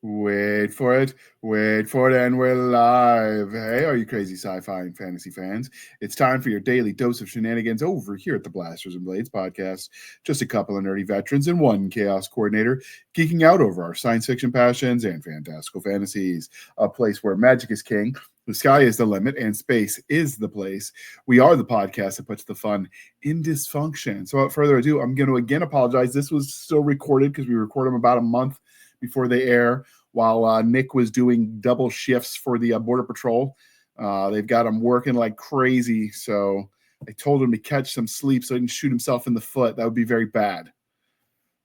Wait for it, and we're live. Hey, are you crazy sci-fi and fantasy fans? It's time for your daily dose of shenanigans over here at the Blasters and Blades podcast. Just a couple of nerdy veterans and one chaos coordinator geeking out over our science fiction passions and fantastical fantasies. A place where magic is king, the sky is the limit, and space is the place. We are the podcast that puts the fun in dysfunction. So without further ado, I'm going to again apologize. This was still recorded because we record them about a month before they air, while Nick was doing double shifts for the Border Patrol. They've got him working like crazy, so I told him to catch some sleep so he didn't shoot himself in the foot. That would be very bad.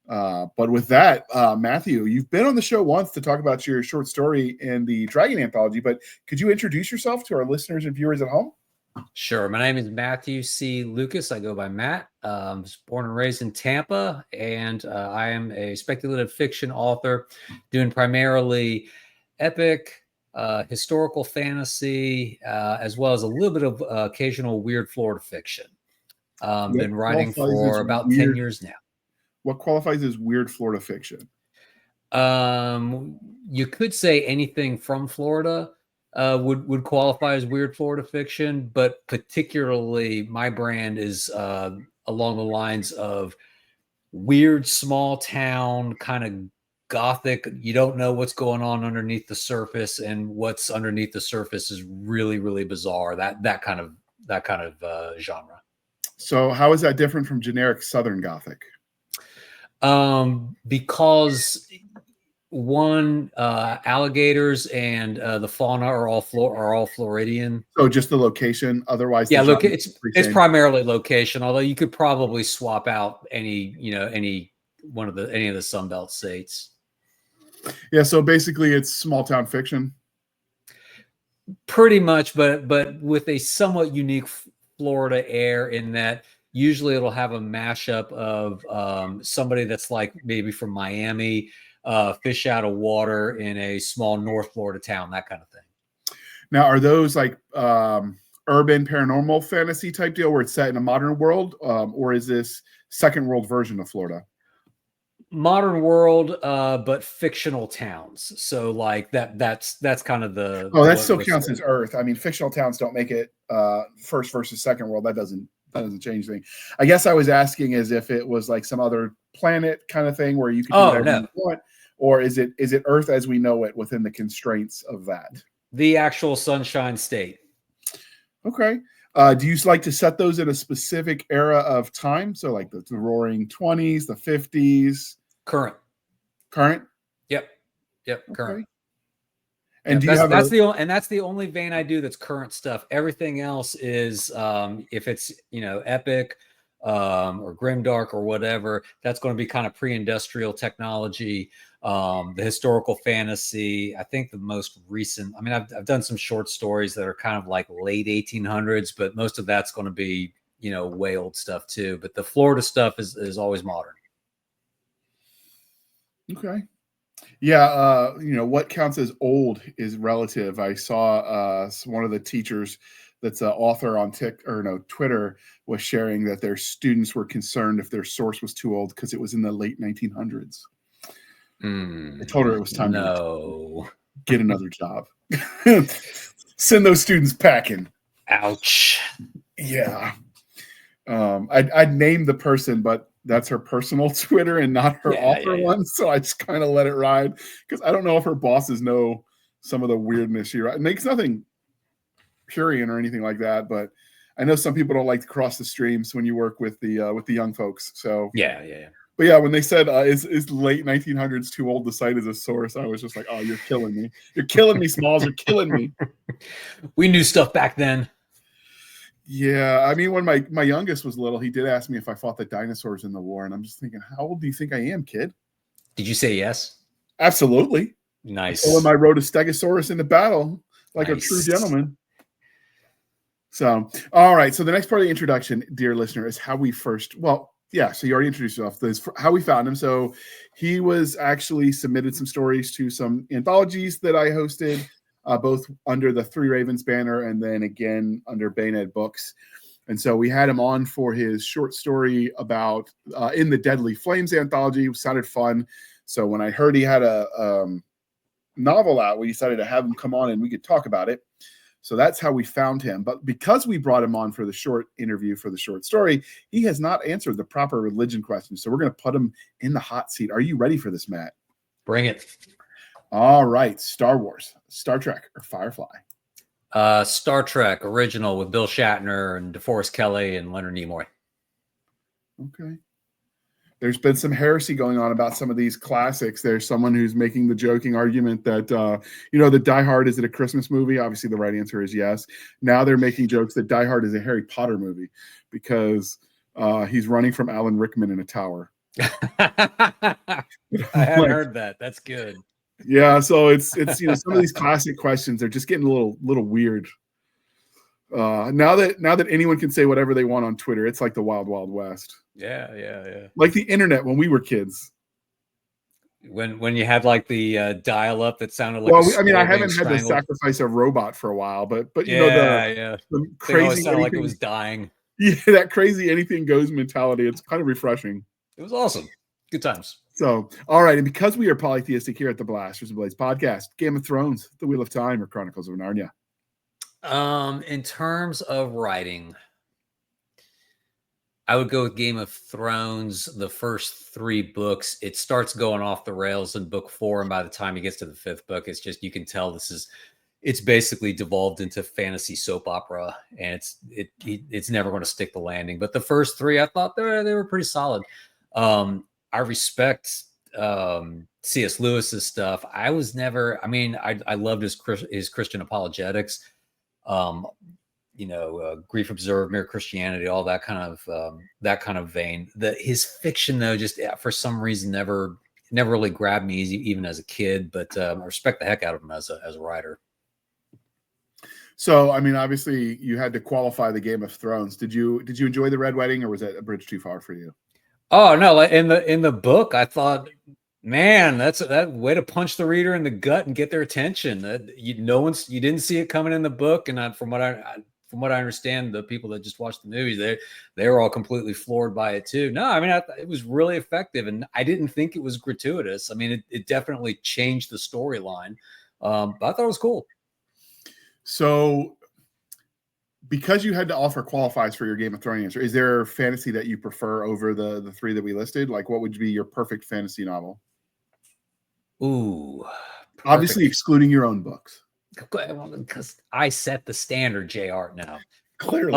But with that, Matthew, you've been on the show once to talk about your short story in the Dragon Anthology, but could you introduce yourself to our listeners and viewers at home? Sure. My name is Matthew C. Lucas. I go by Matt. I was born and raised in Tampa, and I am a speculative fiction author doing primarily epic, historical fantasy, as well as a little bit of occasional weird Florida fiction. Been writing for about 10 years now. What qualifies as weird Florida fiction? You could say anything from Florida. Would qualify as weird Florida fiction, but particularly my brand is along the lines of weird small town kind of gothic. You don't know what's going on underneath the surface, and what's underneath the surface is really, really bizarre. That kind of genre. So how is that different from generic Southern Gothic? Because one, alligators and the fauna are all Floridian. So just the location. Otherwise, yeah, look, it's primarily location. Although you could probably swap out any of the Sunbelt states. Yeah, so basically, it's small town fiction. Pretty much, but with a somewhat unique Florida air in that usually it'll have a mashup of somebody that's like maybe from Miami. Fish out of water in a small North Florida town, that kind of thing. Now, are those like urban paranormal fantasy type deal where it's set in a modern world, or is this second world version of Florida? Modern world, but fictional towns. So like that's kind of the. Oh, that still counts as Earth. I mean, fictional towns don't make it first versus second world. That doesn't change anything. I guess I was asking as if it was like some other planet kind of thing where you could do whatever you want. Or is it Earth as we know it within the constraints of that? The actual Sunshine State. Okay. Do you like to set those in a specific era of time? So like the Roaring 20s, the 50s? Current? Yep. Current. Okay. And do you have that's the only vein I do that's current stuff. Everything else is if it's epic or grimdark or whatever, that's going to be kind of pre-industrial technology. The historical fantasy, I think the most recent, I mean, I've done some short stories that are kind of like late 1800s, but most of that's going to be, way old stuff too. But the Florida stuff is always modern. Okay. Yeah. What counts as old is relative. I saw one of the teachers that's an author on Twitter was sharing that their students were concerned if their source was too old because it was in the late 1900s. I told her it was time to get another job. Send those students packing. Ouch. Yeah. I'd name the person, but that's her personal Twitter and not her author one. So I just kind of let it ride because I don't know if her bosses know some of the weirdness she writes. It makes nothing Purian or anything like that, but I know some people don't like to cross the streams when you work with the young folks. So yeah. But yeah, when they said is late 1900s too old to cite as a source, I was just like, oh, you're killing me. You're killing me, Smalls. You're killing me. We knew stuff back then. Yeah, I mean, when my youngest was little, he did ask me if I fought the dinosaurs in the war, and I'm just thinking, how old do you think I am, kid? Did you say yes? Absolutely. Nice. When I rode a Stegosaurus into battle like a true gentleman. So, all right. So the next part of the introduction, dear listener, is how we first. Well, yeah. So you already introduced yourself. This is how we found him. So he was actually submitted some stories to some anthologies that I hosted. Both under the Three Ravens banner and then again under Bayonet Books. And so we had him on for his short story about In the Deadly Flames anthology. It sounded fun. So when I heard he had a novel out, we decided to have him come on and we could talk about it. So that's how we found him. But because we brought him on for the short interview for the short story, he has not answered the proper religion question. So we're going to put him in the hot seat. Are you ready for this, Matt? Bring it. All right. Star Wars, Star Trek, or Firefly? Star Trek original with Bill Shatner and DeForest Kelley and Leonard Nimoy. Okay. There's been some heresy going on about some of these classics. There's someone who's making the joking argument that, that Die Hard is it a Christmas movie? Obviously, the right answer is yes. Now they're making jokes that Die Hard is a Harry Potter movie because he's running from Alan Rickman in a tower. I hadn't heard that. That's good. Yeah, so it's some of these classic questions are just getting a little weird. Now that anyone can say whatever they want on Twitter, it's like the wild, wild west. Yeah. Like the internet when we were kids. When you had like the dial-up that sounded like. Well, I haven't had the sacrifice of robot for a while, but the crazy sounded like it was dying. Yeah, that crazy anything goes mentality. It's kind of refreshing. It was awesome. Good times. So, all right, and because we are polytheistic here at the Blasters and Blades podcast, Game of Thrones, The Wheel of Time, or Chronicles of Narnia? In terms of writing, I would go with Game of Thrones. The first 3 books, it starts going off the rails in book 4, and by the time it gets to the 5th book, it's just, you can tell it's basically devolved into fantasy soap opera, and it's never going to stick the landing. But the first 3, I thought they were pretty solid. I respect C.S. Lewis's stuff. I was never. I mean, I loved his Christian apologetics. Grief Observed, Mere Christianity, all that kind of vein. His fiction, though, just for some reason never really grabbed me even as a kid. But I respect the heck out of him as a writer. So, I mean, obviously, you had to qualify the Game of Thrones. Did you enjoy the Red Wedding, or was that a bridge too far for you? Oh no! In the book, I thought, man, that way to punch the reader in the gut and get their attention. You didn't see it coming in the book, and from what I understand, the people that just watched the movies, they were all completely floored by it too. No, I mean, it was really effective, and I didn't think it was gratuitous. I mean, it definitely changed the storyline, but I thought it was cool. So, because you had to offer qualifies for your Game of Thrones answer, is there fantasy that you prefer over the 3 that we listed? Like, what would be your perfect fantasy novel? Ooh, perfect. Obviously excluding your own books. Because I set the standard, JR. Now, clearly.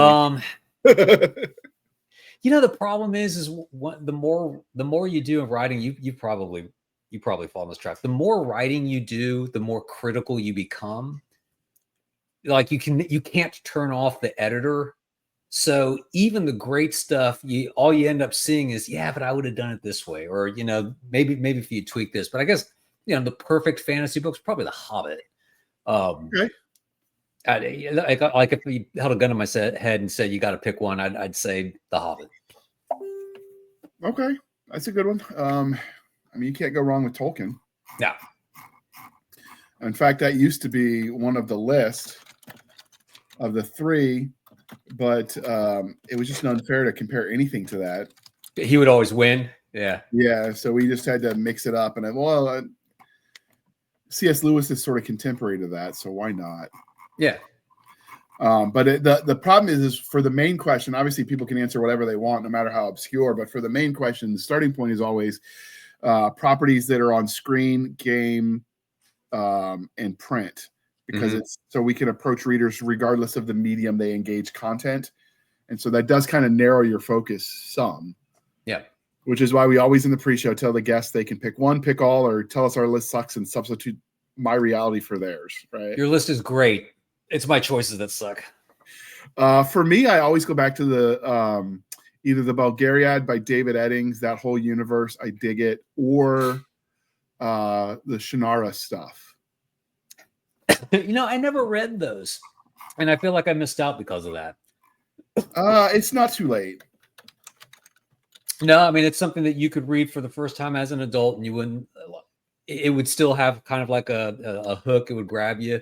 The problem is the more you do in writing, you probably fall on this track. The more writing you do, the more critical you become. Like you can't turn off the editor. So even the great stuff, all you end up seeing is, yeah, but I would have done it this way, or maybe if you tweak this. But I guess the perfect fantasy book is probably The Hobbit. Okay. Like if you held a gun to my head and said you got to pick one, I'd say The Hobbit. Okay, that's a good one. I mean, you can't go wrong with Tolkien. Yeah. In fact, that used to be one of the list of the 3, but it was just unfair to compare anything to that. He would always win. Yeah. Yeah. So we just had to mix it up, and C.S. Lewis is sort of contemporary to that, so why not? Yeah. But the problem is for the main question, obviously people can answer whatever they want, no matter how obscure. But for the main question, the starting point is always properties that are on screen, game, and print, because it's so we can approach readers regardless of the medium they engage content. And so that does kind of narrow your focus some. Yeah. Which is why we always in the pre-show tell the guests they can pick one, pick all, or tell us our list sucks and substitute my reality for theirs, right? Your list is great. It's my choices that suck. For me, I always go back to the either the Bulgariad by David Eddings, that whole universe, I dig it, or the Shannara stuff. I never read those, and I feel like I missed out because of that. It's not too late. No, I mean, it's something that you could read for the first time as an adult, and it would still have kind of like a hook. It would grab you.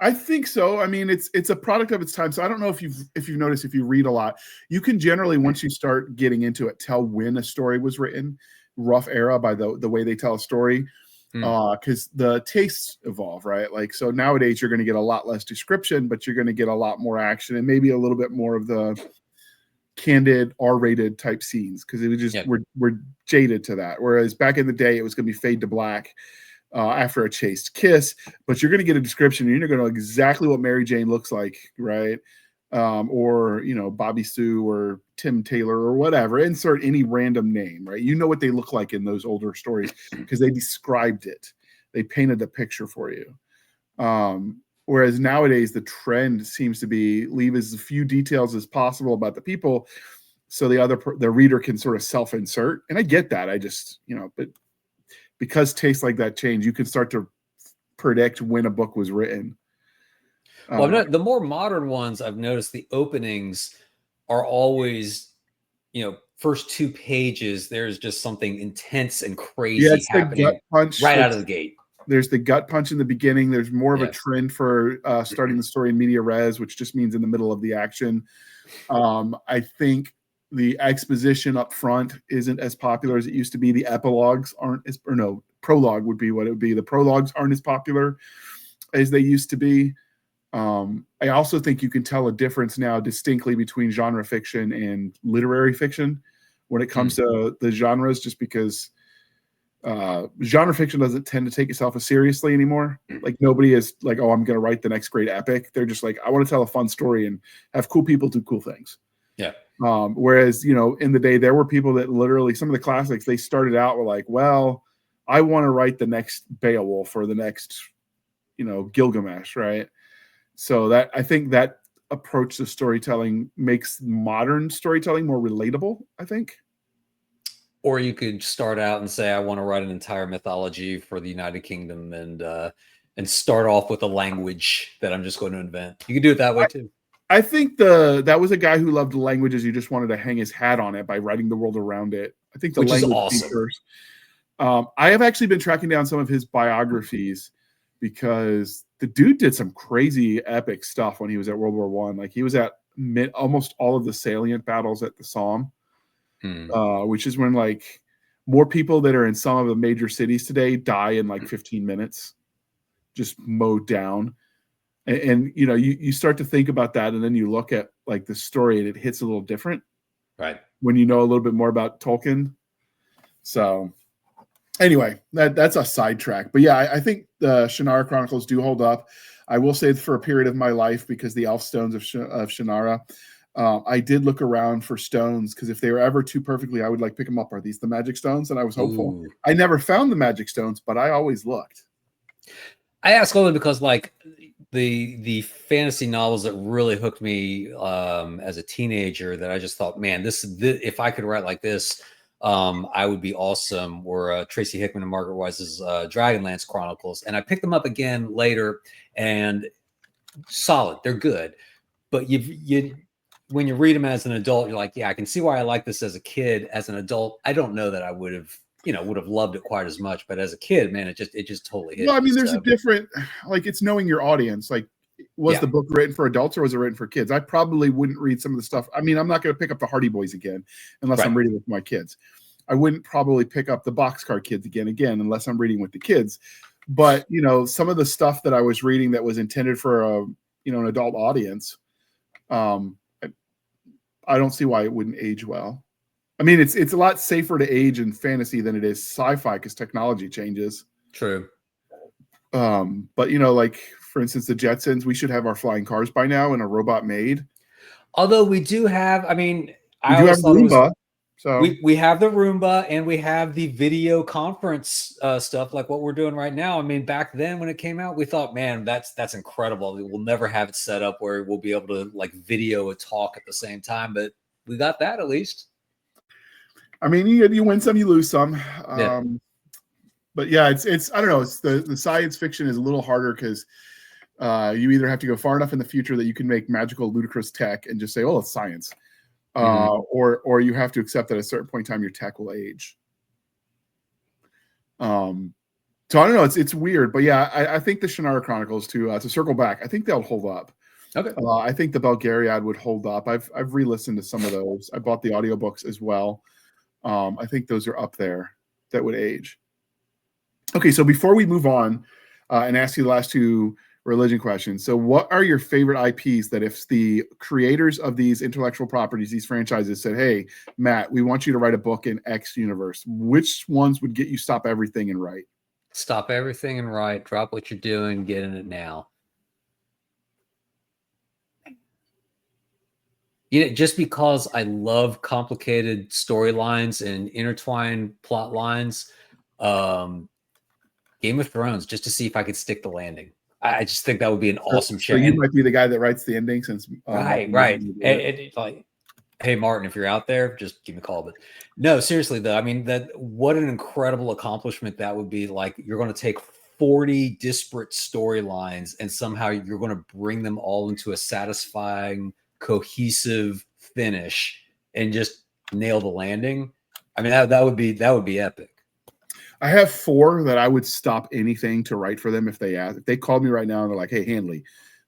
I think so. I mean, it's a product of its time. So I don't know if you've noticed, if you read a lot, you can generally, once you start getting into it, tell when a story was written, rough era by the way they tell a story. because the tastes evolve, right? Like, so nowadays you're going to get a lot less description, but you're going to get a lot more action and maybe a little bit more of the candid R-rated type scenes, because it was just we're jaded to that. Whereas back in the day, it was going to be fade to black after a chaste kiss, but you're going to get a description. And you're going to know exactly what Mary Jane looks like, right? Or Bobby Sue or Tim Taylor or whatever. Insert any random name, right? You know what they look like in those older stories because they described it. They painted the picture for you. Whereas nowadays the trend seems to be leave as few details as possible about the people, so the reader can sort of self-insert. And I get that. I just but because tastes like that change, you can start to predict when a book was written. Well, the more modern ones, I've noticed the openings are always, first 2 pages, there's just something intense and crazy happening gut punch right out of the gate. There's the gut punch in the beginning. There's more of a trend for starting the story in media res, which just means in the middle of the action. I think the exposition up front isn't as popular as it used to be. The epilogues prologue would be what it would be. The prologues aren't as popular as they used to be. I also think you can tell a difference now distinctly between genre fiction and literary fiction when it comes to the genres, just because genre fiction doesn't tend to take itself as seriously anymore. Like, nobody is like, oh, I'm going to write the next great epic. They're just like, I want to tell a fun story and have cool people do cool things. Yeah. Whereas, in the day, there were people that literally, some of the classics, they started out with like, well, I want to write the next Beowulf or the next, Gilgamesh, right? So that, I think that approach to storytelling makes modern storytelling more relatable, I think. Or you could start out and say, I want to write an entire mythology for the United Kingdom and start off with a language that I'm just going to invent. You could do it that way too. I think that was a guy who loved languages. He just wanted to hang his hat on it by writing the world around it. I think the language is awesome. Features. I have actually been tracking down some of his biographies because the dude did some crazy epic stuff when he was at World War I. Like, he was at almost all of the salient battles at the Somme, which is when like more people that are in some of the major cities today die in like 15 minutes, just mowed down. And you start to think about that, and then you look at like the story, and it hits a little different, right? When you know a little bit more about Tolkien. So, anyway, that's a sidetrack. But yeah, I think the Shannara Chronicles do hold up. I will say for a period of my life, because the Elf Stones of Shannara, I did look around for stones, because if they were ever too perfectly, I would like pick them up. Are these the magic stones? And I was hopeful. Ooh. I never found the magic stones, but I always looked. I ask only because like the fantasy novels that really hooked me as a teenager, that I just thought, man, this if I could write like this, I would be awesome, were Tracy Hickman and Margaret Weis's Dragonlance Chronicles. And I picked them up again later, and solid. They're good. But when you read them as an adult, you're like, yeah, I can see why I like this as a kid. As an adult, I don't know that I would have loved it quite as much. But as a kid, man, it just totally hit. Well, I mean, there's a different, like, it's knowing your audience. Like, was the book written for adults or was it written for kids? I probably wouldn't read some of the stuff. I mean, I'm not going to pick up the Hardy Boys again unless I'm reading with my kids. I wouldn't probably pick up the Boxcar Kids again unless I'm reading with the kids. But, some of the stuff that I was reading that was intended for an adult audience, I don't see why it wouldn't age well. I mean, it's a lot safer to age in fantasy than it is sci-fi because technology changes. True. But like, for instance, the Jetsons, we should have our flying cars by now and a robot maid. Although we do have, I mean, we do have Roomba. So we have the Roomba, and we have the video conference stuff like what we're doing right now. I mean, back then when it came out, we thought, man, that's incredible. We'll never have it set up where we'll be able to like video a talk at the same time, but we got that at least. I mean, you win some, you lose some. But yeah, it's I don't know. It's the science fiction is a little harder because you either have to go far enough in the future that you can make magical, ludicrous tech and just say, oh, it's science. Or you have to accept that at a certain point in time your tech will age. So I don't know. It's weird, but yeah, I think the Shannara Chronicles to circle back, I think they'll hold up. Okay. I think the Belgariad would hold up. I've re-listened to some of those. I bought the audiobooks as well. I think those are up there that would age. Okay, so before we move on and ask you the last two religion questions, so what are your favorite IPs that if the creators of these intellectual properties, these franchises said, hey, Matt, we want you to write a book in X universe, which ones would get you stop everything and write? Stop everything and write, drop what you're doing, get in it now. Just because I love complicated storylines and intertwined plot lines, Game of Thrones, just to see if I could stick the landing. I just think that would be an awesome show. So you might be the guy that writes the ending, since right. Like, hey Martin, if you're out there, just give me a call. But no, seriously though, I mean, what an incredible accomplishment that would be. Like, you're going to take 40 disparate storylines and somehow you're going to bring them all into a satisfying, cohesive finish and just nail the landing. I mean, that would be epic. I have 4 that I would stop anything to write for them if they asked. If they called me right now and they're like, hey, Handley,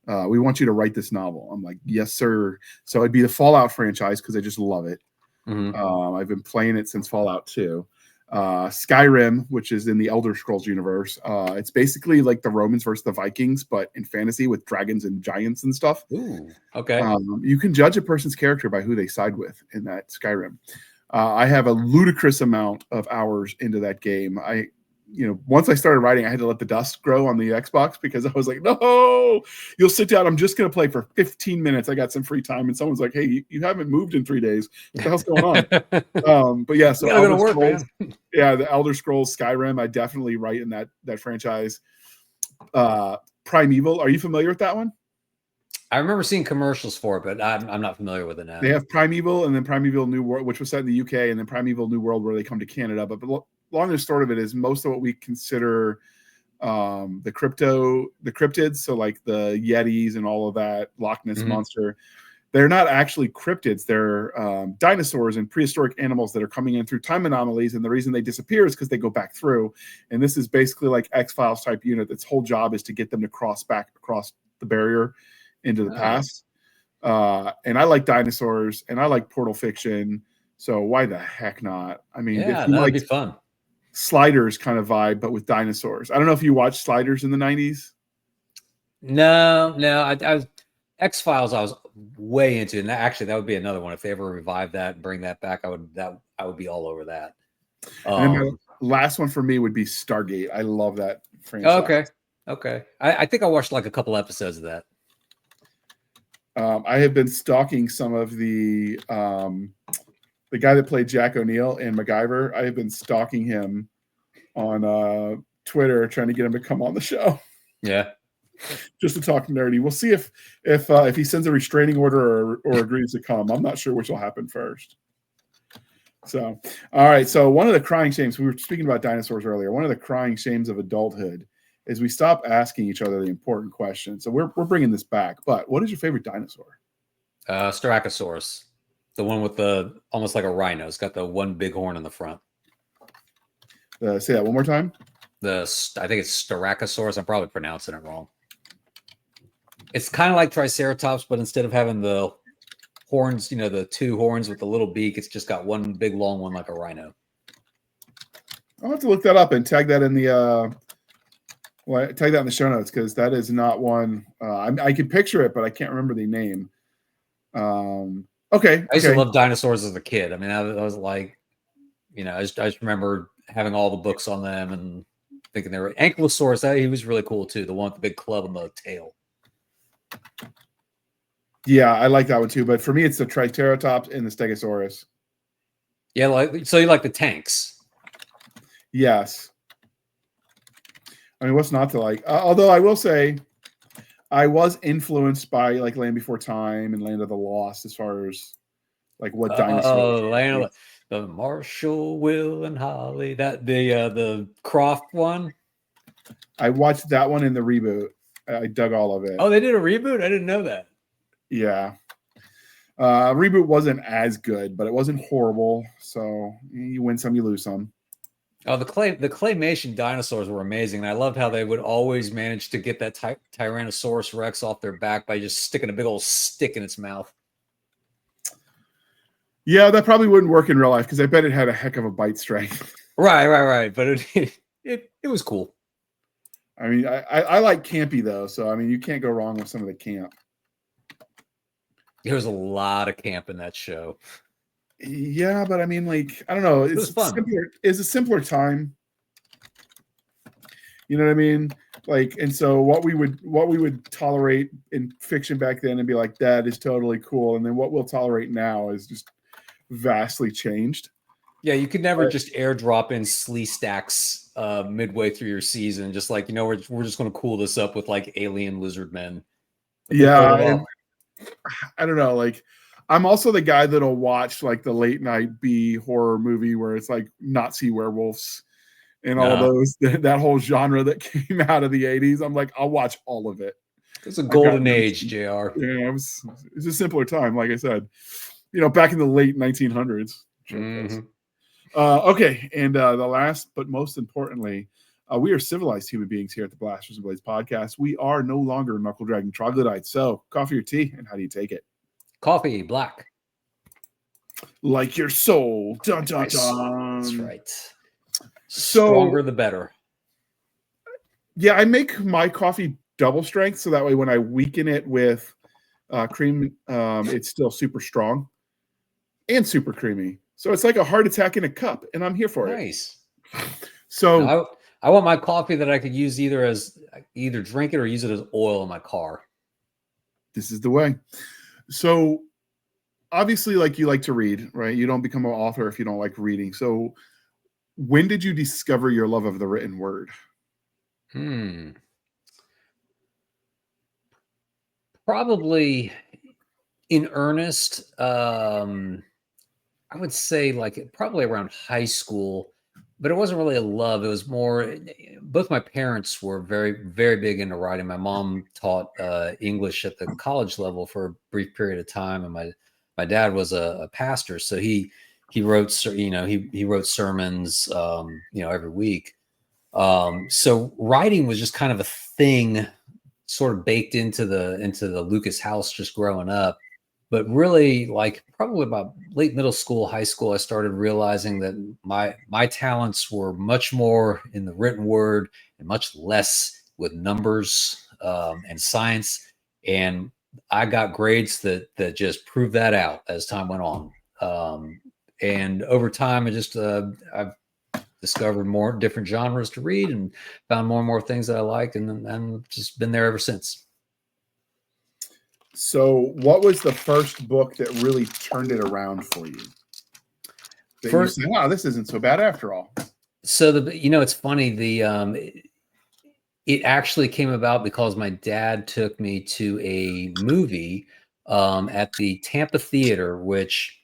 we want you to write this novel. I'm like, yes, sir. So it'd be the Fallout franchise because I just love it. Mm-hmm. I've been playing it since Fallout 2. Skyrim, which is in the Elder Scrolls universe. It's basically like the Romans versus the Vikings, but in fantasy with dragons and giants and stuff. Ooh, okay. You can judge a person's character by who they side with in that Skyrim. I have a ludicrous amount of hours into that game. Once I started writing, I had to let the dust grow on the Xbox because I was like, no, you'll sit down. I'm just going to play for 15 minutes. I got some free time. And someone's like, hey, you haven't moved in 3 days. What the hell's going on? But yeah, so Elder Scrolls, yeah, the Elder Scrolls, Skyrim, I definitely write in that franchise. Primeval, are you familiar with that one? I remember seeing commercials for it, but I'm not familiar with it now. They have Primeval and then Primeval New World, which was set in the UK, and then Primeval New World where they come to Canada. But long and short of it is most of what we consider the cryptids, so like the Yetis and all of that, Loch Ness Monster, they're not actually cryptids. They're dinosaurs and prehistoric animals that are coming in through time anomalies, and the reason they disappear is because they go back through. And this is basically like X-Files type unit. Its whole job is to get them to cross back across the barrier into the past. And I like dinosaurs and I like portal fiction, so why the heck not? I mean, yeah, that'd be fun. Sliders kind of vibe, but with dinosaurs. I don't know if you watched Sliders in the 90s. No, I was X-Files. I was way into, and that would be another one. If they ever revive that and bring that back, I would be all over that. And then the last one for me would be Stargate. I love that franchise. Okay. I think I watched like a couple episodes of that. I have been stalking some of the guy that played Jack O'Neill in MacGyver. I have been stalking him on Twitter, trying to get him to come on the show. Yeah, just to talk nerdy. We'll see if he sends a restraining order or agrees to come. I'm not sure which will happen first. So, all right. So one of the crying shames, we were speaking about dinosaurs earlier. One of the crying shames of adulthood is we stop asking each other the important questions. So we're bringing this back. But what is your favorite dinosaur? Styracosaurus, the one with the almost like a rhino. It's got the one big horn in the front. Say that one more time. I think it's Styracosaurus. I'm probably pronouncing it wrong. It's kind of like Triceratops, but instead of having the horns, the 2 horns with the little beak, it's just got one big long one like a rhino. I'll have to look that up and tag that in the tag that in the show notes, because that is not one. I can picture it, but I can't remember the name. Okay. I used to love dinosaurs as a kid. I mean, I was like, I just remember having all the books on them and thinking they were Ankylosaurus. He was really cool too. The one with the big club on the tail. Yeah, I like that one too. But for me, it's the Triceratops and the Stegosaurus. Yeah, so you like the tanks? Yes. I mean, what's not to like? Although I will say, I was influenced by like Land Before Time and Land of the Lost as far as like what dinosaurs. The Marshall, Will, and Holly. That the Croft one. I watched that one in the reboot. I dug all of it. Oh, they did a reboot? I didn't know that. Yeah. Reboot wasn't as good, but it wasn't horrible. So you win some, you lose some. Oh, the claymation dinosaurs were amazing. And I loved how they would always manage to get that Tyrannosaurus Rex off their back by just sticking a big old stick in its mouth. Yeah, that probably wouldn't work in real life because I bet it had a heck of a bite strength. Right. But it It was cool. I mean, I like campy though, so I mean, you can't go wrong with some of the camp. There was a lot of camp in that show. Yeah, but I mean, like, I don't know. It was fun. It's a simpler time. You know what I mean? Like, and so what we would tolerate in fiction back then and be like, that is totally cool, and then what we'll tolerate now is just vastly changed. Yeah, you could never just airdrop in slee stacks midway through your season, just like, we're just going to cool this up with like alien lizard men. Yeah, and I don't know. Like, I'm also the guy that'll watch like the late night B horror movie where it's like Nazi werewolves and all those that whole genre that came out of the 80s. I'm like, I'll watch all of it. It's a golden age, JR. Yeah, it's a simpler time, like I said. Back in the late 1900s. Mm-hmm. Okay, and the last but most importantly, we are civilized human beings here at the Blasters and Blades podcast. We are no longer knuckle dragging troglodytes. So, coffee or tea, and how do you take it? Coffee, black. Like your soul. Dun, dun, dun. That's right. Stronger the better. Yeah, I make my coffee double strength, so that way when I weaken it with cream, it's still super strong and super creamy. So it's like a heart attack in a cup, and I'm here for it. Nice. So I want my coffee that I could use either drink it or use it as oil in my car. This is the way. So obviously, like, you like to read, right? You don't become an author if you don't like reading. So when did you discover your love of the written word? Probably in earnest. I would say like probably around high school, but it wasn't really a love. It was more, both my parents were very, very big into writing. My mom taught English at the college level for a brief period of time. And my dad was a pastor. So he wrote, he wrote sermons, every week. So writing was just kind of a thing sort of baked into the Lucas house just growing up. But really, like probably about late middle school, high school, I started realizing that my talents were much more in the written word and much less with numbers and science. And I got grades that just proved that out as time went on. And over time, I've discovered more different genres to read and found more and more things that I liked, and just been there ever since. So what was the first book that really turned it around for you? You said, wow, this isn't so bad after all. So it's funny, it actually came about because my dad took me to a movie at the Tampa Theater, which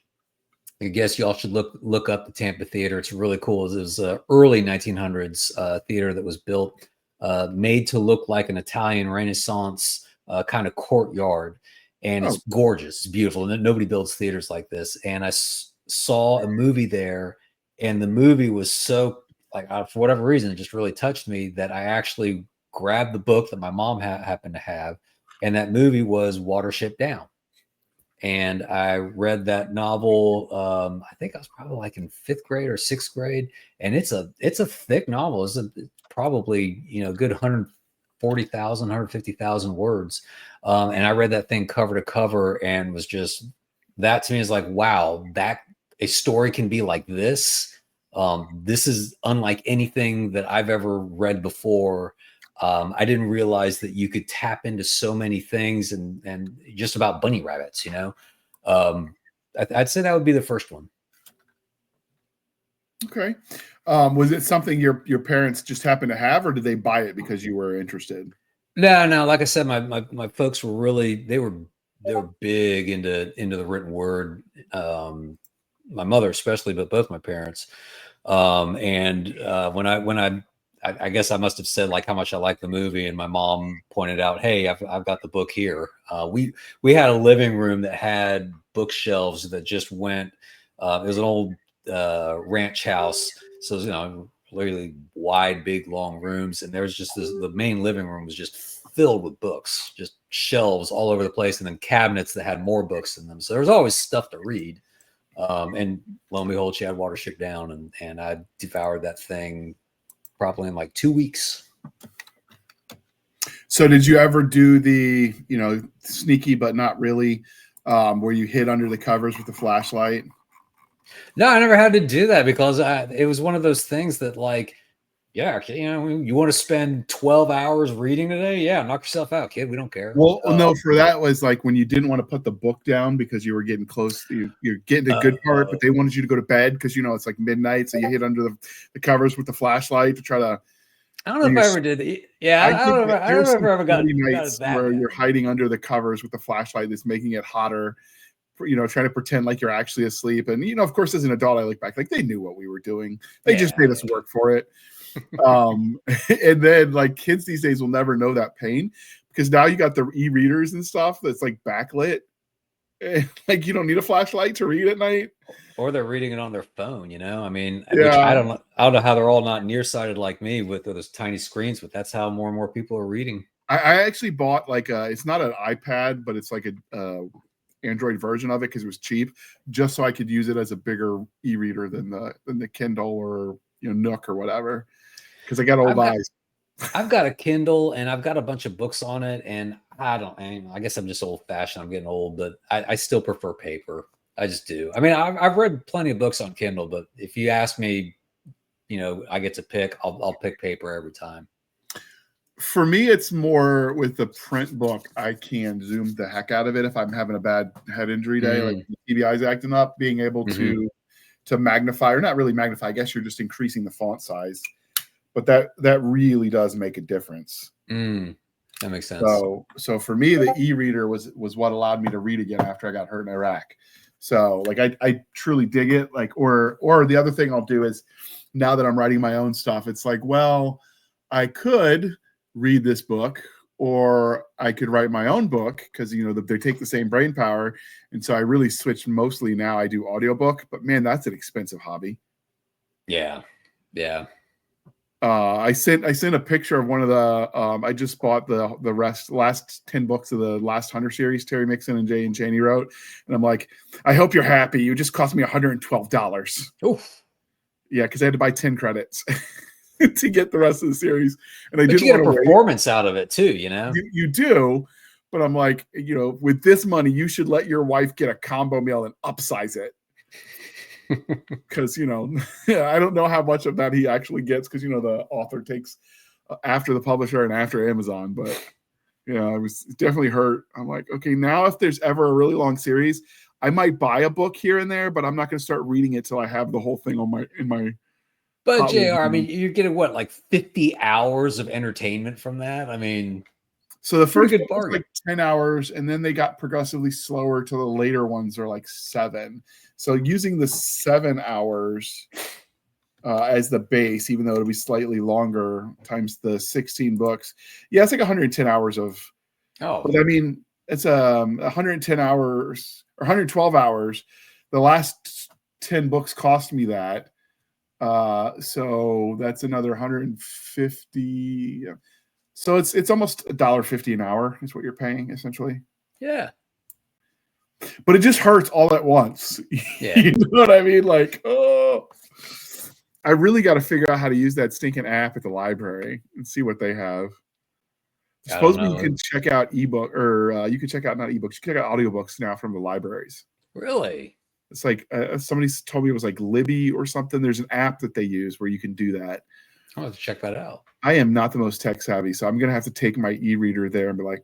I guess y'all should look up the Tampa Theater. It's really cool. It was early 1900s theater that was built, made to look like an Italian Renaissance kind of courtyard. And it's gorgeous. It's beautiful. And nobody builds theaters like this. And I saw a movie there, and the movie was so, like, for whatever reason, it just really touched me that I actually grabbed the book that my mom happened to have. And that movie was Watership Down. And I read that novel. I think I was probably like in 5th grade or 6th grade. And it's a thick novel. It's probably, a good 140,000, 150,000 words. And I read that thing cover to cover and was just, that to me is like, wow, that a story can be like this. This is unlike anything that I've ever read before. I didn't realize that you could tap into so many things and just about bunny rabbits, I'd say that would be the first one. Okay. Was it something your parents just happened to have, or did they buy it because you were interested? No. Like I said, my folks were really, they were big into the written word. My mother especially, but both my parents. When I guess I must have said like how much I liked the movie, and my mom pointed out, "Hey, I've got the book here." We had a living room that had bookshelves that just went. It was an old ranch house, so it was, literally wide, big, long rooms, and there was just the main living room was just filled with books, just shelves all over the place, and then cabinets that had more books in them. So there was always stuff to read. And lo and behold, she had Watership Down, and I devoured that thing probably in like 2 weeks. So did you ever do the, sneaky but not really, where you hid under the covers with the flashlight? No, I never had to do that because it was one of those things that like, yeah, you want to spend 12 hours reading today? Yeah, knock yourself out, kid. We don't care. Well, no, for that was like when you didn't want to put the book down because you were getting close. You're getting a good part, but they wanted you to go to bed because, it's like midnight. So you hid under the covers with the flashlight to try to. I don't know if I ever did that. Yeah, I don't know ever got nights where you're hiding under the covers with the flashlight that's making it hotter. Trying to pretend like you're actually asleep. And, of course, as an adult, I look back like they knew what we were doing. They just made us work for it. And then like kids these days will never know that pain because now you got the e-readers and stuff that's like backlit. Like you don't need a flashlight to read at night. Or they're reading it on their phone, I mean, which I don't know how they're all not nearsighted like me with those tiny screens, but that's how more and more people are reading. I actually bought like it's not an iPad, but it's like a Android version of it because it was cheap, just so I could use it as a bigger e-reader than the Kindle or Nook or whatever. Because I got old eyes. I've got a Kindle and I've got a bunch of books on it, and I guess I'm just old fashioned. I'm getting old, but I still prefer paper. I just do. I mean, I've read plenty of books on Kindle, but if you ask me, I get to pick, I'll pick paper every time. For me, it's more with the print book. I can zoom the heck out of it if I'm having a bad head injury day, like the TBI's acting up, being able to magnify, or not really magnify. I guess you're just increasing the font size, but that really does make a difference. That makes sense. So for me, the e-reader was what allowed me to read again after I got hurt in Iraq. So like I truly dig it. Like or the other thing I'll do is now that I'm writing my own stuff, it's like, well, I could read this book or I could write my own book because they take the same brain power. And so I really switched. Mostly now I do audiobook, but man, that's an expensive hobby. Yeah. I sent a picture of one of the I just bought the last 10 books of the last Hunter series Terry Mixon and Jay and Chaney wrote, and I'm like, I hope you're happy. You just cost me $112. Oof. Yeah, because I had to buy 10 credits to get the rest of the series, and I didn't get a performance out of it too. You do, but I'm like, with this money, you should let your wife get a combo meal and upsize it. Because I don't know how much of that he actually gets because the author takes after the publisher and after Amazon, but I was definitely hurt. I'm like, okay, now if there's ever a really long series, I might buy a book here and there, but I'm not going to start reading it till I have the whole thing in my. But JR, I mean, you're getting what, like 50 hours of entertainment from that? I mean, so the first one was like 10 hours, and then they got progressively slower till the later ones are like 7. So using the 7 hours as the base, even though it'll be slightly longer, times the 16 books. Yeah, it's like 110 hours of. Oh, but I mean, it's 110 hours or 112 hours. The last 10 books cost me that. So that's another 150. So it's almost $1.50 an hour is what you're paying essentially. Yeah. But it just hurts all at once. Yeah. You know what I mean? Like, oh, I really got to figure out how to use that stinking app at the library and see what they have. Supposedly you can check out ebook or you can check out not ebooks, you can check out audiobooks now from the libraries. Really? It's like somebody told me it was like Libby or something. There's an app that they use where you can do that. I'll have to check that out. I am not the most tech savvy, so I'm going to have to take my e-reader there and be like,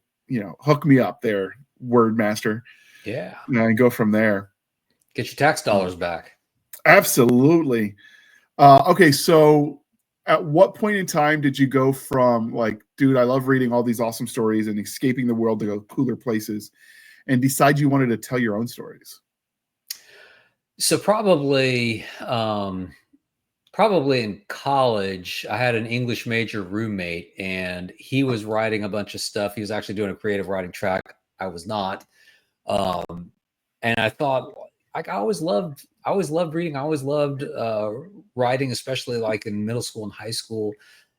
hook me up there, Word Master. Yeah. And go from there. Get your tax dollars back. Absolutely. Okay, so at what point in time did you go from like, dude, I love reading all these awesome stories and escaping the world to go cooler places, and decide you wanted to tell your own stories? So probably in college, I had an English major roommate, and he was writing a bunch of stuff. He was actually doing a creative writing track. I was not. And I thought, like, I always loved reading. I always loved writing, especially like in middle school and high school.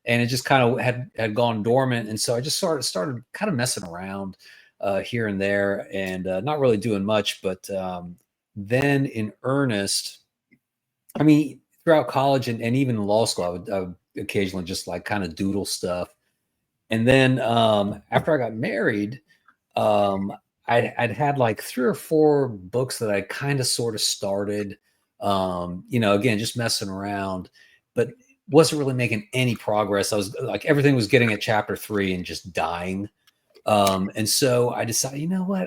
And it just kind of had gone dormant. And so I just started kind of messing around here and there, and not really doing much. But then in earnest, I mean, throughout college and even law school, I would occasionally just like kind of doodle stuff. And then after I got married, I'd had like 3 or 4 books that I kind of sort of started, again, just messing around, but wasn't really making any progress. I was like, everything was getting at chapter 3 and just dying. And so I decided, you know what,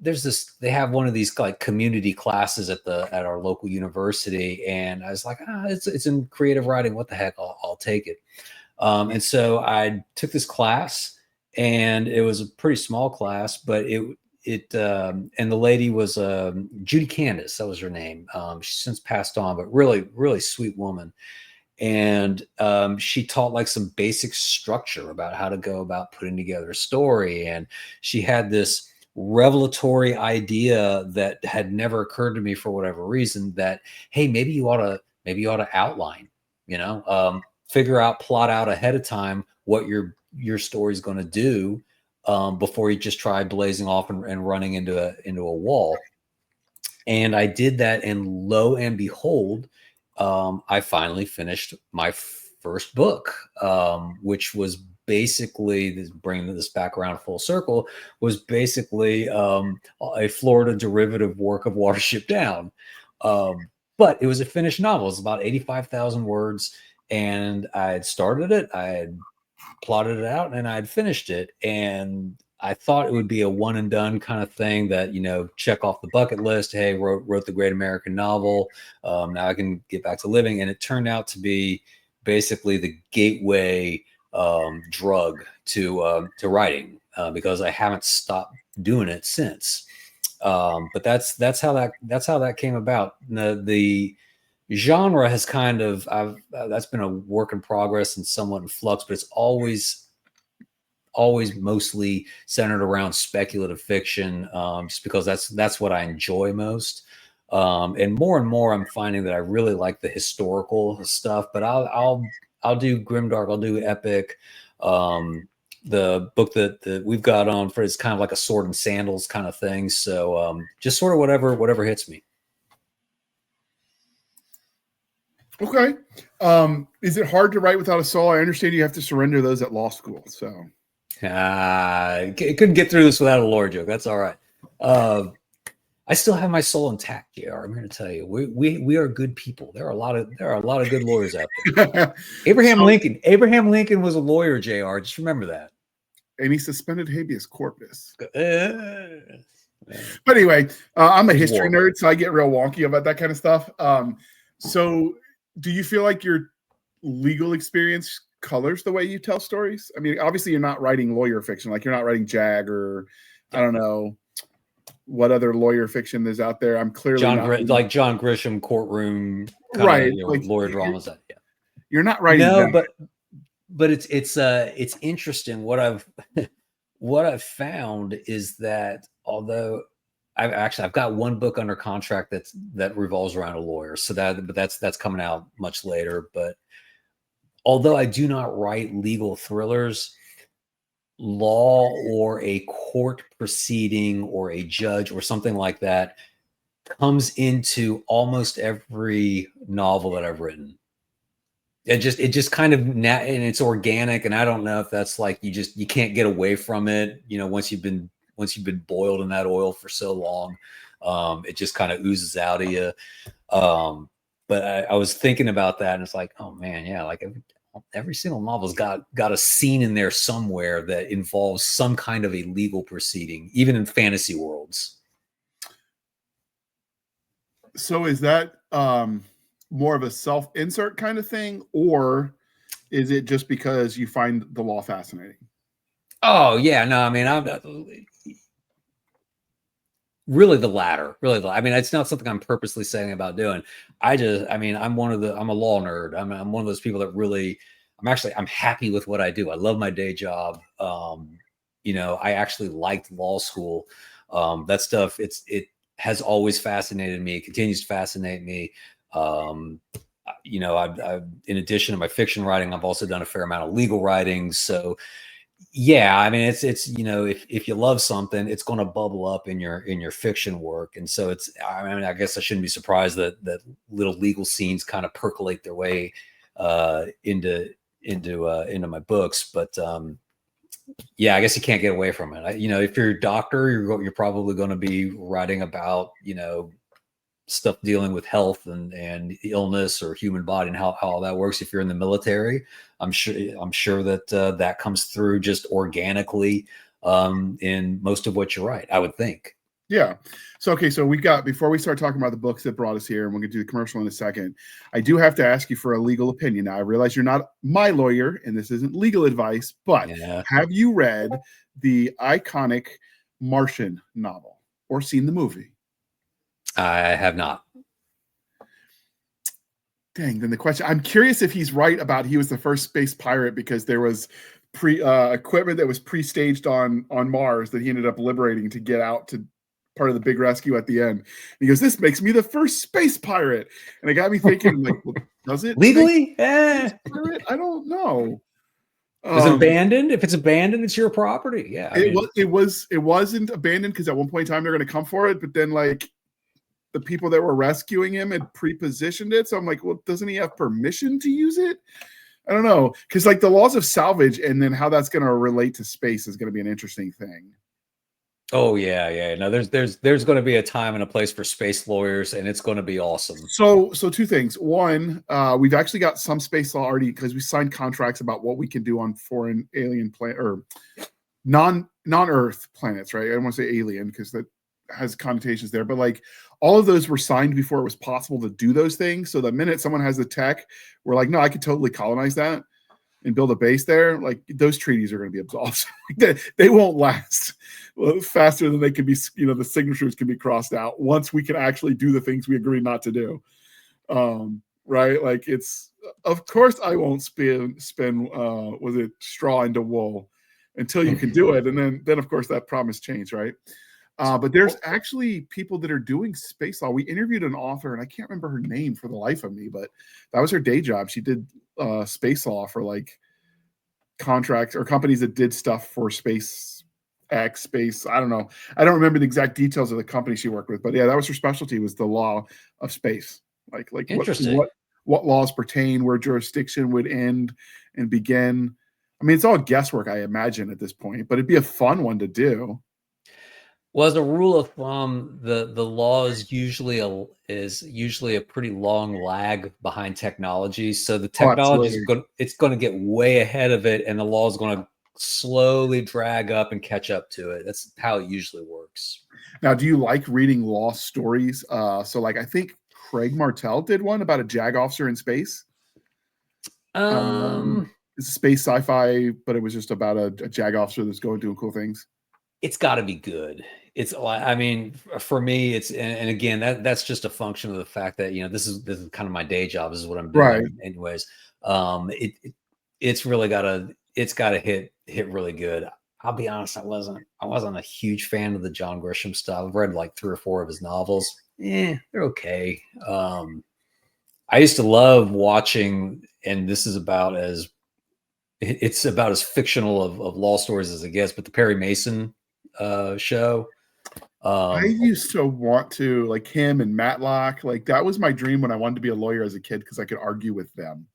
there's this, they have one of these like community classes at our local university. And I was like, it's in creative writing. What the heck? I'll take it. And so I took this class, and it was a pretty small class, but and the lady was Judy Candace. That was her name. She's since passed on, but really, really sweet woman. And she taught like some basic structure about how to go about putting together a story. And she had this revelatory idea that had never occurred to me for whatever reason, that, hey, maybe you ought to outline, plot out ahead of time what your story is going to do before you just try blazing off and running into a wall. And I did that, and lo and behold, I finally finished my first book, which was basically, bringing this back around full circle, was basically a Florida derivative work of Watership Down. But it was a finished novel. It was about 85,000 words. And I had started it, I had plotted it out, and I had finished it. And I thought it would be a one and done kind of thing that, check off the bucket list. Hey, wrote the great American novel. Now I can get back to living. And it turned out to be basically the gateway drug to writing, because I haven't stopped doing it since. But that's how that came about. The genre has kind of, that's been a work in progress and somewhat in flux, but it's always mostly centered around speculative fiction, just because that's what I enjoy most. And more I'm finding that I really like the historical stuff, but I'll do grimdark, I'll do epic. The book that we've got on for is kind of like a sword and sandals kind of thing. So just sort of whatever hits me. Okay. Is it hard to write without a soul? I understand you have to surrender those at law school. So couldn't get through this without a lore joke. That's all right. I still have my soul intact, JR. I'm here to tell you, we are good people. There are a lot of good lawyers out there. Abraham Lincoln was a lawyer, JR. Just remember that. And he suspended habeas corpus. But anyway, I'm a history nerd, so I get real wonky about that kind of stuff. So do you feel like your legal experience colors the way you tell stories? I mean, obviously you're not writing lawyer fiction, like you're not writing JAG or I don't know what other lawyer fiction is out there. I'm clearly John Grisham courtroom, right? Like lawyer dramas. Yeah, you're not writing. No, but it's interesting. What I've found is that although I've got one book under contract that revolves around a lawyer, so that's coming out much later. But although I do not write legal thrillers, law or a court proceeding or a judge or something like that comes into almost every novel that I've written. It just kind of and it's organic, and I don't know if that's like you can't get away from it. Once you've been boiled in that oil for so long, it just kind of oozes out of you. But I was thinking about that, and it's like, oh man, yeah, like every single novel's got a scene in there somewhere that involves some kind of a legal proceeding, even in fantasy worlds. So is that more of a self-insert kind of thing, or is it just because you find the law fascinating? Oh yeah, no, I mean, I'm really the latter. I mean, it's not something I'm purposely saying about doing. I'm a law nerd. I'm one of those people that really, I'm happy with what I do. I love my day job. I actually liked law school. That stuff, it has always fascinated me. It continues to fascinate me. I've in addition to my fiction writing, I've also done a fair amount of legal writing. So yeah, I mean, it's if you love something, it's going to bubble up in your fiction work. And so I guess I shouldn't be surprised that little legal scenes kind of percolate their way into my books. But yeah, I guess you can't get away from it. If you're a doctor, you're probably going to be writing about, stuff dealing with health and illness or human body and how all that works. If you're in the military, I'm sure that that comes through just organically in most of what you write, I would think. Yeah. So, okay. So before we start talking about the books that brought us here, and we're going to do the commercial in a second, I do have to ask you for a legal opinion. Now, I realize you're not my lawyer and this isn't legal advice, but have you read the iconic Martian novel or seen the movie? I have not. Dang. Then the question, I'm curious if he's right about he was the first space pirate because there was equipment that was pre-staged on Mars that he ended up liberating to get out to part of the big rescue at the end. And he goes, "This makes me the first space pirate." And it got me thinking, like, well, does it legally? I don't know. Was it abandoned? If it's abandoned, it's your property. Yeah. It wasn't abandoned because at one point in time they're going to come for it, but then like the people that were rescuing him had pre-positioned it. So I'm like, well, doesn't he have permission to use it? I don't know. Because like the laws of salvage and then how that's going to relate to space is going to be an interesting thing. Oh yeah. No, there's going to be a time and a place for space lawyers, and it's going to be awesome. So two things. One, we've actually got some space law already because we signed contracts about what we can do on foreign alien planet or non-Earth planets, right? I don't want to say alien because that has connotations there, but like all of those were signed before it was possible to do those things. So the minute someone has the tech, we're like, no, I could totally colonize that and build a base there. Like those treaties are going to be absolved. They won't last faster than they can be, the signatures can be crossed out once we can actually do the things we agreed not to do. Right. Like of course I won't spin was it straw into wool until you can do it. And then of course that promise changed. Right. But there's actually people that are doing space law. We interviewed an author and I can't remember her name for the life of me, but that was her day job. She did space law for like contracts or companies that did stuff for space. I don't know. I don't remember the exact details of the company she worked with, but yeah, that was her specialty, was the law of space. Like what laws pertain, where jurisdiction would end and begin. I mean, it's all guesswork, I imagine, at this point, but it'd be a fun one to do. Well, as a rule of thumb, the law is usually a pretty long lag behind technology. So the technology is going to get way ahead of it, and the law is going to slowly drag up and catch up to it. That's how it usually works. Now, do you like reading law stories? So like I think Craig Martell did one about a JAG officer in space. It's a space sci-fi, but it was just about a JAG officer that's going doing cool things. It's got to be good. I mean, for me, it's, and again, that's just a function of the fact that, this is kind of my day job. This is what I'm doing. Right. Anyways. It's really got to hit really good. I'll be honest. I wasn't a huge fan of the John Grisham stuff. I've read like 3 or 4 of his novels. They're okay. I used to love watching, and this is about as fictional of law stories as it gets, but the Perry Mason show. I used to want to, like him and Matlock, like that was my dream when I wanted to be a lawyer as a kid because I could argue with them.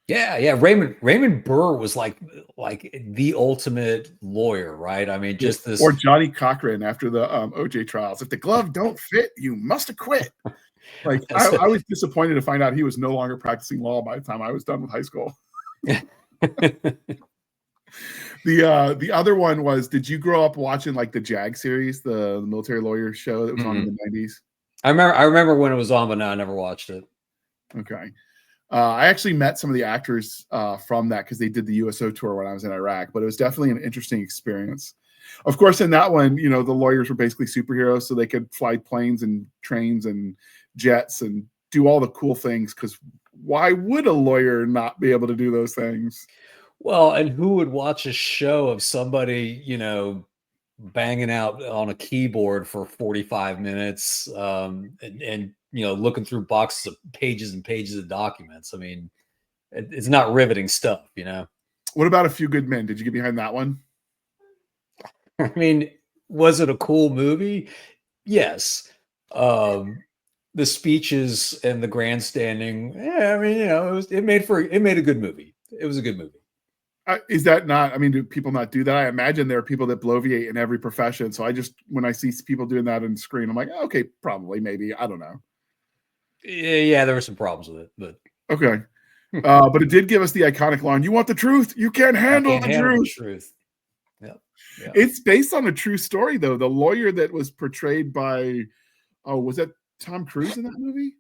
Yeah. Raymond Burr was like the ultimate lawyer, right? I mean, just this. Or Johnny Cochran after the OJ trials. If the glove don't fit, you must acquit. Like I was disappointed to find out he was no longer practicing law by the time I was done with high school. The other one was, did you grow up watching like the JAG series, the military lawyer show that was on in the 90s? I remember when it was on, but no, I never watched it. Okay. I actually met some of the actors from that because they did the USO tour when I was in Iraq, but it was definitely an interesting experience. Of course, in that one, the lawyers were basically superheroes, so they could fly planes and trains and jets and do all the cool things, because why would a lawyer not be able to do those things? Well, and who would watch a show of somebody, banging out on a keyboard for 45 minutes and looking through boxes of pages and pages of documents? I mean, it's not riveting stuff, What about A Few Good Men? Did you get behind that one? I mean, was it a cool movie? Yes. the speeches and the grandstanding. Yeah, I mean, it made a good movie. It was a good movie. Is that not? I mean, do people not do that? I imagine there are people that bloviate in every profession. So when I see people doing that on the screen, I'm like, okay, probably, maybe, I don't know. Yeah, there were some problems with it, but okay. But it did give us the iconic line: "You want the truth? You can't handle the truth." Yep. It's based on a true story, though. The lawyer that was portrayed by, was that Tom Cruise in that movie?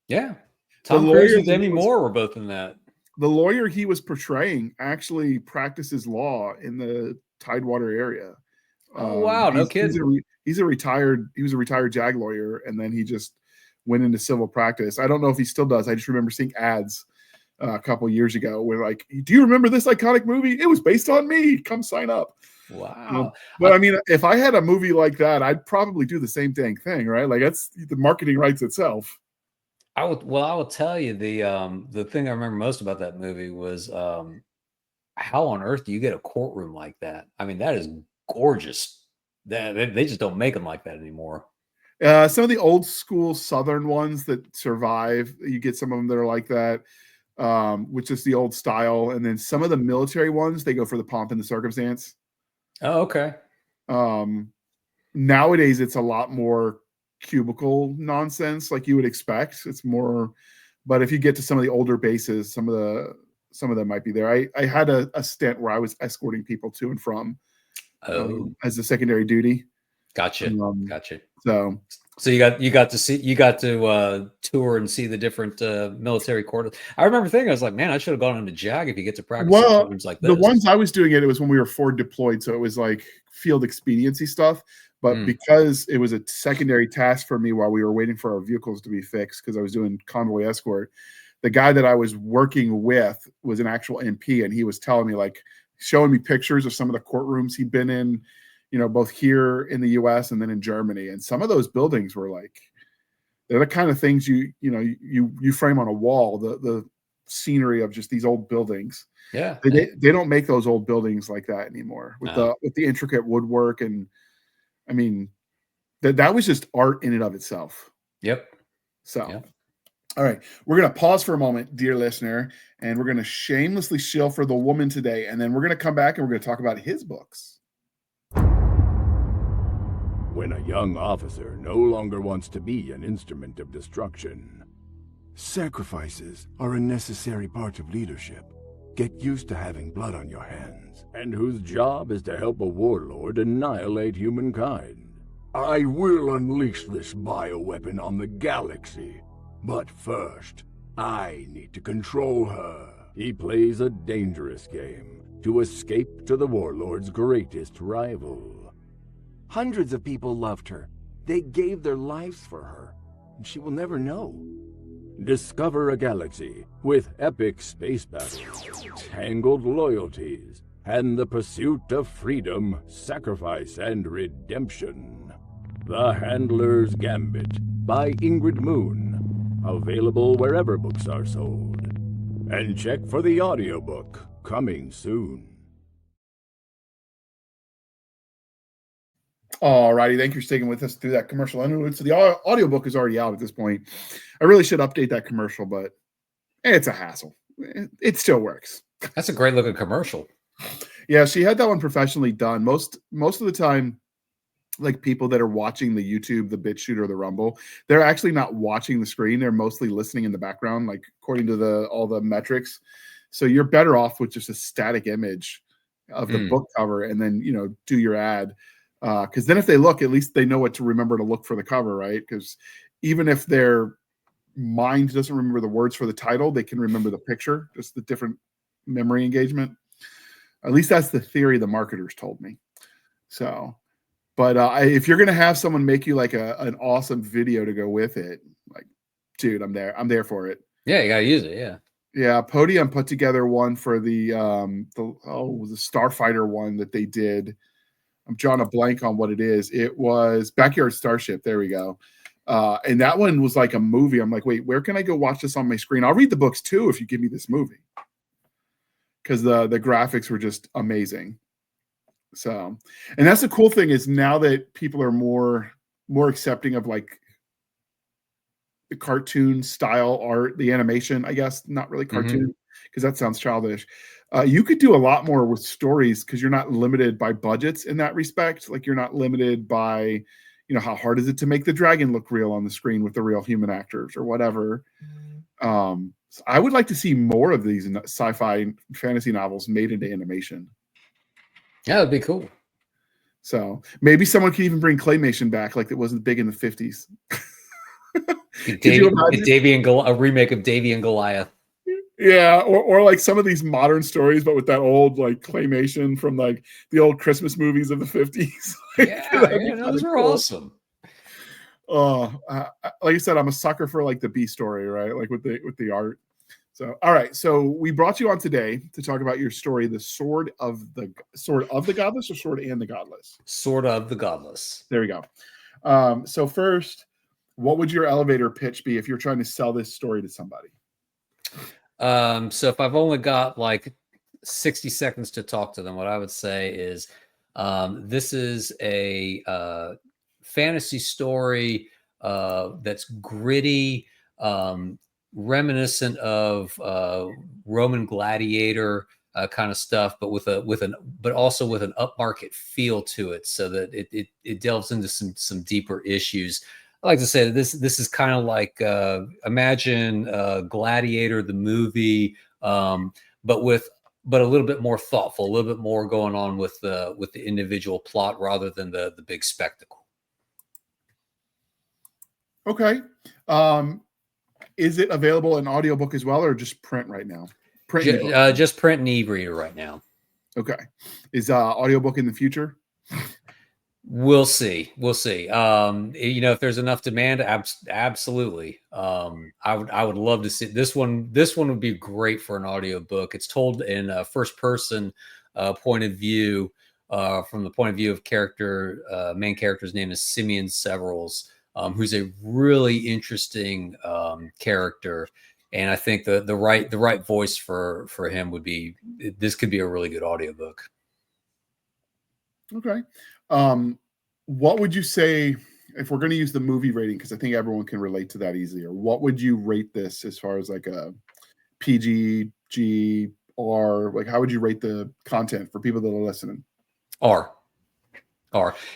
Yeah, Tom Cruise and Demi Moore were both in that. The lawyer he was portraying actually practices law in the Tidewater area. Oh wow, no kidding. He was a retired JAG lawyer, and then he just went into civil practice. I don't know if he still does. I just remember seeing ads a couple years ago where like, do you remember this iconic movie? It was based on me. Come sign up. Wow. But I mean, if I had a movie like that, I'd probably do the same dang thing, right? Like that's the marketing rights itself. I will tell you the thing I remember most about that movie was how on earth do you get a courtroom like that? I mean, that is gorgeous. They just don't make them like that anymore. Some of the old school Southern ones that survive, you get some of them that are like that, which is the old style. And then some of the military ones, they go for the pomp and the circumstance. Oh, okay. Nowadays, it's a lot more cubicle nonsense, like you would expect. It's more, but if you get to some of the older bases, some of them might be there. I had a stint where I was escorting people to and from as a secondary duty. Gotcha. Gotcha. So you got to tour and see the different military quarters. I remember thinking, I was like, man, I should have gone into JAG if you get to practice courtrooms like this. The ones I was doing it was when we were forward deployed, so it was like field expediency stuff. But because it was a secondary task for me while we were waiting for our vehicles to be fixed, because I was doing convoy escort, the guy that I was working with was an actual MP, and he was telling me, like, showing me pictures of some of the courtrooms he'd been in, both here in the US and then in Germany. And some of those buildings were like, they're the kind of things you frame on a wall, the scenery of just these old buildings. Yeah. They don't make those old buildings like that anymore with the intricate woodwork. And I mean, that was just art in and of itself. Yep. So, yep. All right, we're going to pause for a moment, dear listener, and we're going to shamelessly shill for the woman today. And then we're going to come back and we're going to talk about his books. When a young officer no longer wants to be an instrument of destruction. Sacrifices are a necessary part of leadership. Get used to having blood on your hands. And whose job is to help a warlord annihilate humankind. I will unleash this bioweapon on the galaxy. But first, I need to control her. He plays a dangerous game to escape to the warlord's greatest rival. Hundreds of people loved her. They gave their lives for her. And she will never know. Discover a galaxy with epic space battles, tangled loyalties, and the pursuit of freedom, sacrifice, and redemption. The Handler's Gambit by Ingrid Moon. Available wherever books are sold. And check for the audiobook coming soon. All righty, thank you for sticking with us through that commercial interlude. So the audiobook is already out at this point. I really should update that commercial, but it's a hassle. It still works. That's a great looking commercial. Yeah, she had that one professionally done. Most of the time, like people that are watching the YouTube, the BitChute, or the Rumble, they're actually not watching the screen. They're mostly listening in the background, like according to all the metrics. So you're better off with just a static image of the book cover and then, do your ad. Because then if they look, at least they know what to remember to look for the cover, right? Because even if their mind doesn't remember the words for the title, they can remember the picture, just the different memory engagement. At least that's the theory the marketers told me. So, but if you're going to have someone make you like an awesome video to go with it, like, dude, I'm there for it. Yeah, you got to use it. Yeah. Yeah. Podium put together one for the Starfighter one that they did. I'm drawing a blank on what it is. It was Backyard Starship. There we go. And that one was like a movie. I'm like, wait, where can I go watch this on my screen? I'll read the books too if you give me this movie. Because the graphics were just amazing. So, and that's the cool thing is now that people are more accepting of like cartoon style art, the animation, I guess, not really cartoon, because that sounds childish. You could do a lot more with stories because you're not limited by budgets in that respect. Like you're not limited by, how hard is it to make the dragon look real on the screen with the real human actors or whatever. So I would like to see more of these sci-fi fantasy novels made into animation. Yeah, that'd be cool. So maybe someone could even bring claymation back, like it wasn't big in the 50s. A remake of Davy and Goliath. Yeah, or like some of these modern stories, but with that old like claymation from like the old Christmas movies of the 50s. Those were awesome. Like I said, I'm a sucker for like the B story, right? Like with the art. So, all right. So we brought you on today to talk about your story, the Sword of the Godless, or Sword and the Godless? Sword of the Godless. There we go. So first, what would your elevator pitch be if you're trying to sell this story to somebody? So if I've only got like 60 seconds to talk to them, what I would say is, this is a fantasy story that's gritty, reminiscent of Roman gladiator kind of stuff, but but also with an upmarket feel to it, so that it delves into some deeper issues. I like to say that this is kind of like imagine Gladiator the movie, but a little bit more thoughtful, a little bit more going on with the individual plot rather than the big spectacle. Okay. Is it available in audiobook as well, or just print right now? Just print and e-reader right now. Okay. Is audiobook in the future? We'll see. If there's enough demand, absolutely. I would love to see this one. This one would be great for an audiobook. It's told in a first person point of view, from the point of view of main character's name is Simeon Severals, who's a really interesting character. And I think the right voice for him would be, this could be a really good audiobook. Okay. What would you say, if we're going to use the movie rating, because I think everyone can relate to that easier, what would you rate this as far as like a PG, G, R? Like, how would you rate the content for people that are listening? R.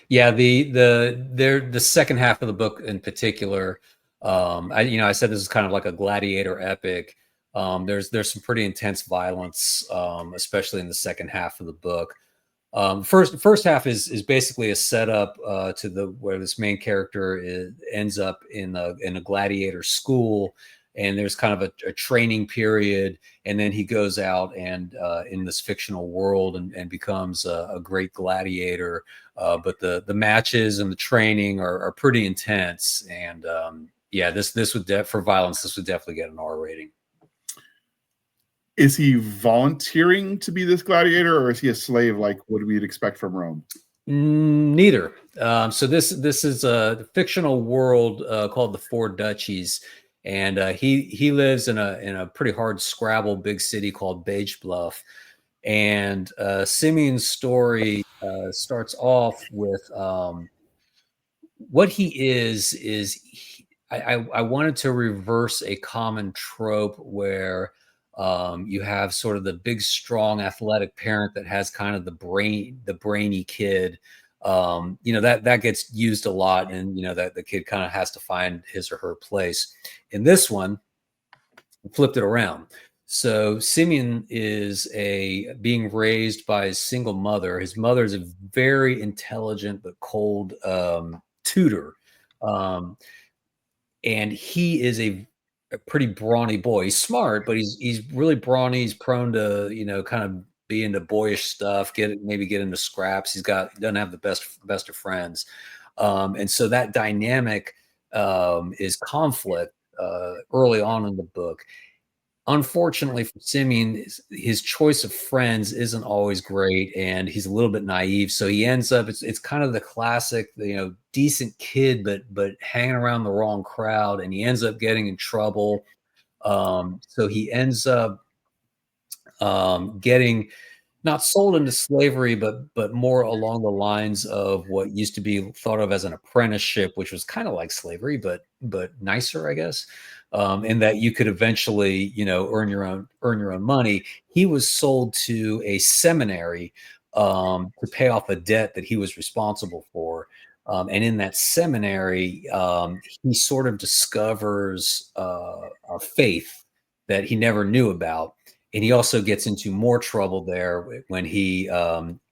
Yeah, the second half of the book in particular, I said this is kind of like a gladiator epic. There's some pretty intense violence, especially in the second half of the book. First half is basically a setup to where this main character ends up in a gladiator school, and there's kind of a training period, and then he goes out and in this fictional world and becomes a great gladiator. But the matches and the training are pretty intense, and this would for violence, this would definitely get an R rating. Is he volunteering to be this gladiator, or is he a slave like what we'd expect from Rome? Neither. So this is a fictional world called the Four Duchies, and he lives in a pretty hard scrabble big city called Beige Bluff. And Simeon's story starts off with what he is. I wanted to reverse a common trope where you have sort of the big, strong, athletic parent that has kind of the brainy kid. That gets used a lot, and that the kid kind of has to find his or her place. In this one, flipped it around. So Simeon is being raised by his single mother. His mother is a very intelligent but cold tutor, and he is a pretty brawny boy. He's smart, but he's really brawny. He's prone to kind of be into boyish stuff, maybe get into scraps. He doesn't have the best of friends, and so that dynamic is conflict early on in the book. Unfortunately for Simeon, his choice of friends isn't always great, and he's a little bit naive. So he ends up, it's kind of the classic, decent kid, but hanging around the wrong crowd, and he ends up getting in trouble. So he ends up getting not sold into slavery, but more along the lines of what used to be thought of as an apprenticeship, which was kind of like slavery, but nicer, I guess, in that you could eventually, earn your own money. He was sold to a seminary to pay off a debt that he was responsible for. And in that seminary, he sort of discovers a faith that he never knew about. And he also gets into more trouble there when he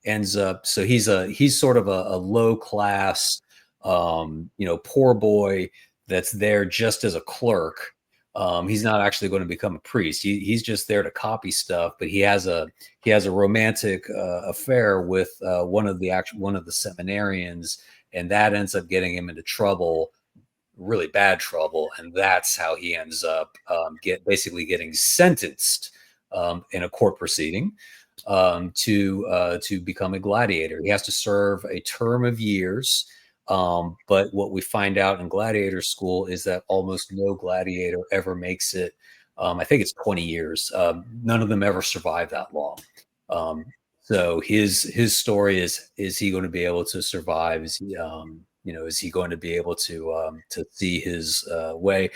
ends up. So he's sort of a low class, poor boy that's there just as a clerk. He's not actually going to become a priest. He's just there to copy stuff. But he has a romantic affair with one of the seminarians, and that ends up getting him into trouble. Really bad trouble, and that's how he ends up basically getting sentenced in a court proceeding to become a gladiator. He has to serve a term of years, but what we find out in gladiator school is that almost no gladiator ever makes it. I think it's 20 years. None of them ever survive that long. So his story is he going to be able to survive? Is he is he going to be able to see his way?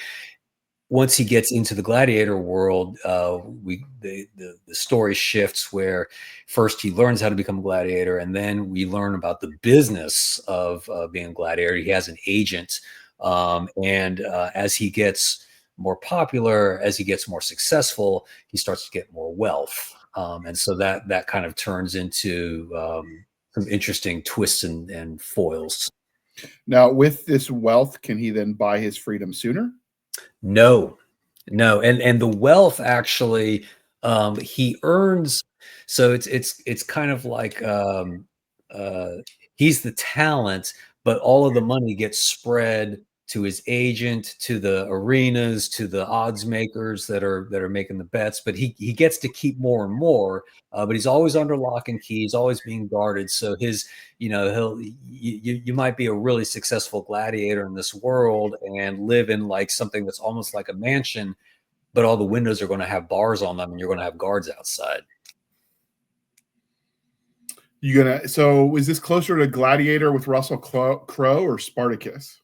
Once he gets into the gladiator world, the story shifts where first he learns how to become a gladiator, and then we learn about the business of being a gladiator. He has an agent, and as he gets more popular, as he gets more successful, he starts to get more wealth, and so that kind of turns into some interesting twists and foils. Now, with this wealth, can he then buy his freedom sooner? No. And the wealth actually, he earns. So it's kind of like, he's the talent, but all of the money gets spread to his agent, to the arenas, to the odds makers that are making the bets, but he gets to keep more and more, but he's always under lock and key. He's always being guarded. So you might be a really successful gladiator in this world and live in like something that's almost like a mansion, but all the windows are going to have bars on them and you're going to have guards outside. So is this closer to Gladiator with Russell Crowe or Spartacus?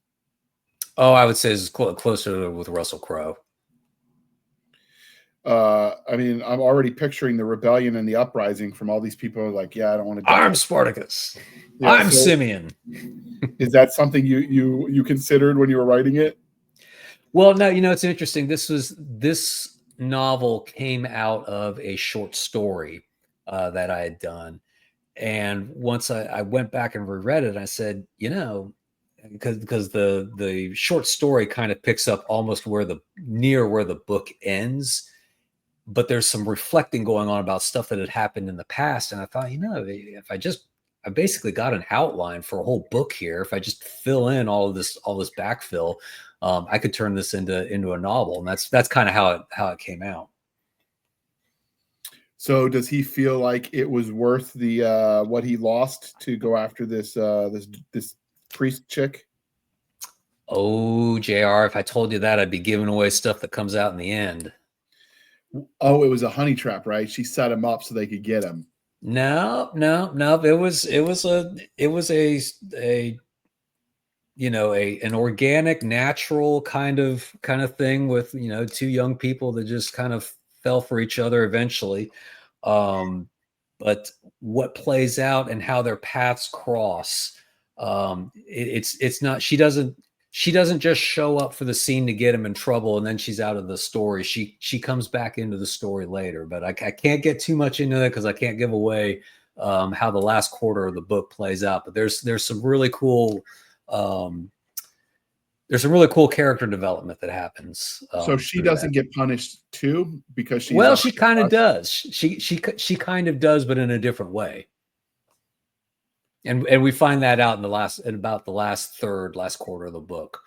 Oh, I would say it's closer with Russell Crowe. I mean, I'm already picturing the rebellion and the uprising from all these people. Like, yeah, I don't want to. I'm Spartacus. Yeah, I'm Simeon. Is that something you considered when you were writing it? Well, no, it's interesting. This novel came out of a short story that I had done, and once I went back and reread it, I said, because the short story kind of picks up almost where the book ends, but there's some reflecting going on about stuff that had happened in the past, and I thought, if I basically got an outline for a whole book here. If I just fill in all this backfill, I could turn this into a novel, and that's kind of how it came out. So does he feel like it was worth the what he lost to go after this priest chick? Oh, JR, if I told you that, I'd be giving away stuff that comes out in the end. Oh, it was a honey trap, right? She set him up so they could get him. No. It was an organic, natural kind of thing with, two young people that just kind of fell for each other eventually. But what plays out and how their paths cross, it's not, she doesn't just show up for the scene to get him in trouble and then she's out of the story. She comes back into the story later, but I can't get too much into it because I can't give away how the last quarter of the book plays out. But there's some really cool character development that happens. So she doesn't get punished too because she's she kind of does. She kind of does, but in a different way. And we find that out in about the last quarter of the book.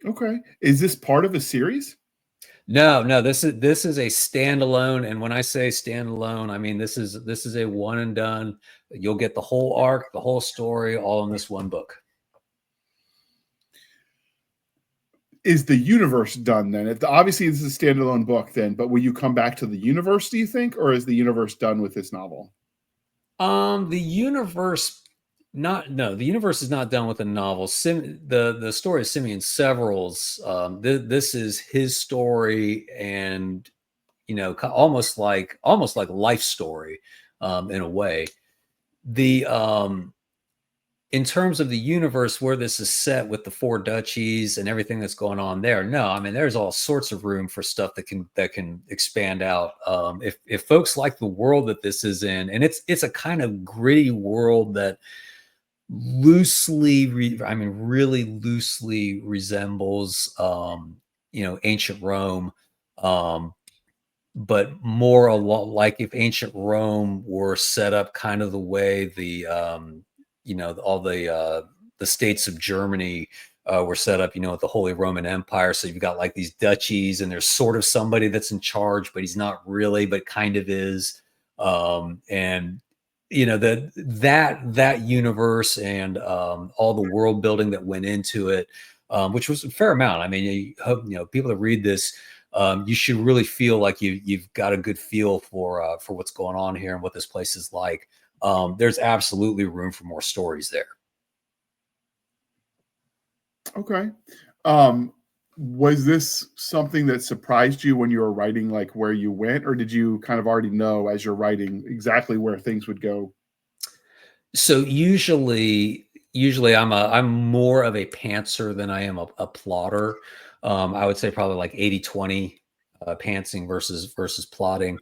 Okay. Is this part of a series? No. This is a standalone. And when I say standalone, I mean this is a one and done. You'll get the whole arc, the whole story, all in this one book. is the universe done then? Obviously this is a standalone book then, but will you come back to the universe, do you think, or is the universe done with this novel? The universe the universe is not done with the novel. The story of Simeon Several's, this is his story, and almost like life story, in a way. The in terms of the universe where this is set with the 4 duchies and everything that's going on there, no, I mean, there's all sorts of room for stuff that can expand out. If folks like the world that this is in, and it's a kind of gritty world that really loosely resembles, ancient Rome, but more a lot like if ancient Rome were set up kind of the way all the states of Germany were set up, with the Holy Roman Empire. So you've got like these duchies, and there's sort of somebody that's in charge, but he's not really, but kind of is. And that universe and all the world building that went into it, which was a fair amount. I mean, people that read this, you should really feel like you've got a good feel for what's going on here and what this place is like. There's absolutely room for more stories there. Okay. Was this something that surprised you when you were writing, like where you went, or did you kind of already know as you're writing exactly where things would go? So usually I'm more of a pantser than I am a plotter. I would say probably like 80-20 pantsing versus plotting.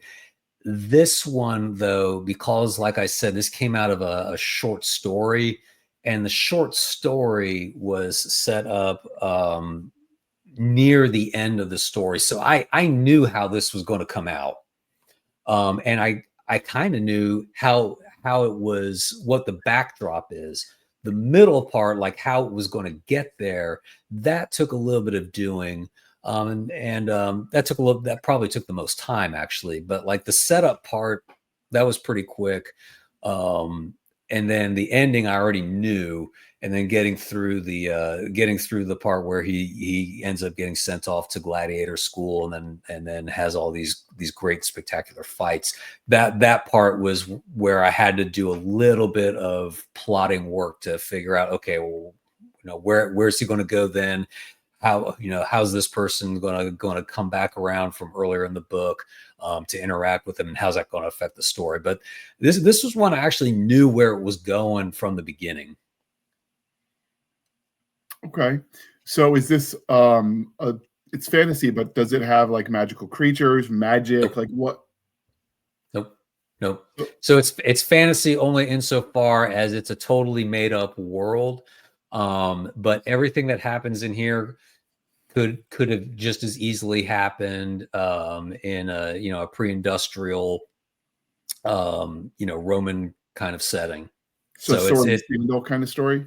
This one, though, because like I said, this came out of a short story, and the short story was set up near the end of the story. So I knew how this was going to come out. And I kind of knew how it was, what the backdrop is. The middle part, like how it was going to get there, that took a little bit of doing. That probably took the most time, actually. But like the setup part, that was pretty quick. And then the ending I already knew, and then getting through the part where he ends up getting sent off to gladiator school, and then has all these great spectacular fights. That part was where I had to do a little bit of plotting work to figure out, okay, well, where's he going to go then? How's this person going to come back around from earlier in the book to interact with him, and how's that going to affect the story? But this was one I actually knew where it was going from the beginning. Okay, so is this it's fantasy, but does it have like magical creatures, magic? Nope. Like what? Nope. So it's fantasy only insofar as it's a totally made up world. But everything that happens in here could have just as easily happened in a pre-industrial Roman kind of setting. So sword and sandal kind of story.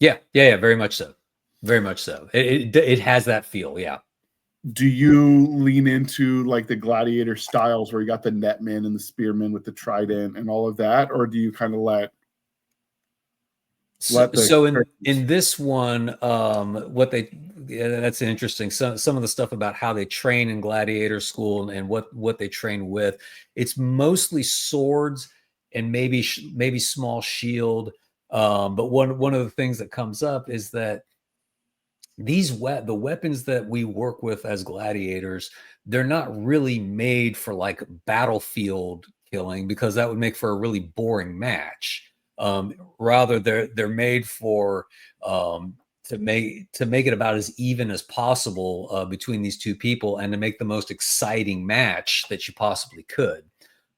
Yeah, very much so. Very much so. It has that feel. Yeah. Do you lean into like the gladiator styles where you got the netman and the spearman with the trident and all of that, or do you kind of let so in this one, that's interesting. Some of the stuff about how they train in gladiator school and what they train with, it's mostly swords and maybe small shield. But one of the things that comes up is that the weapons that we work with as gladiators, they're not really made for like battlefield killing, because that would make for a really boring match. Rather, they're made for to make it about as even as possible between these two people, and to make the most exciting match that you possibly could.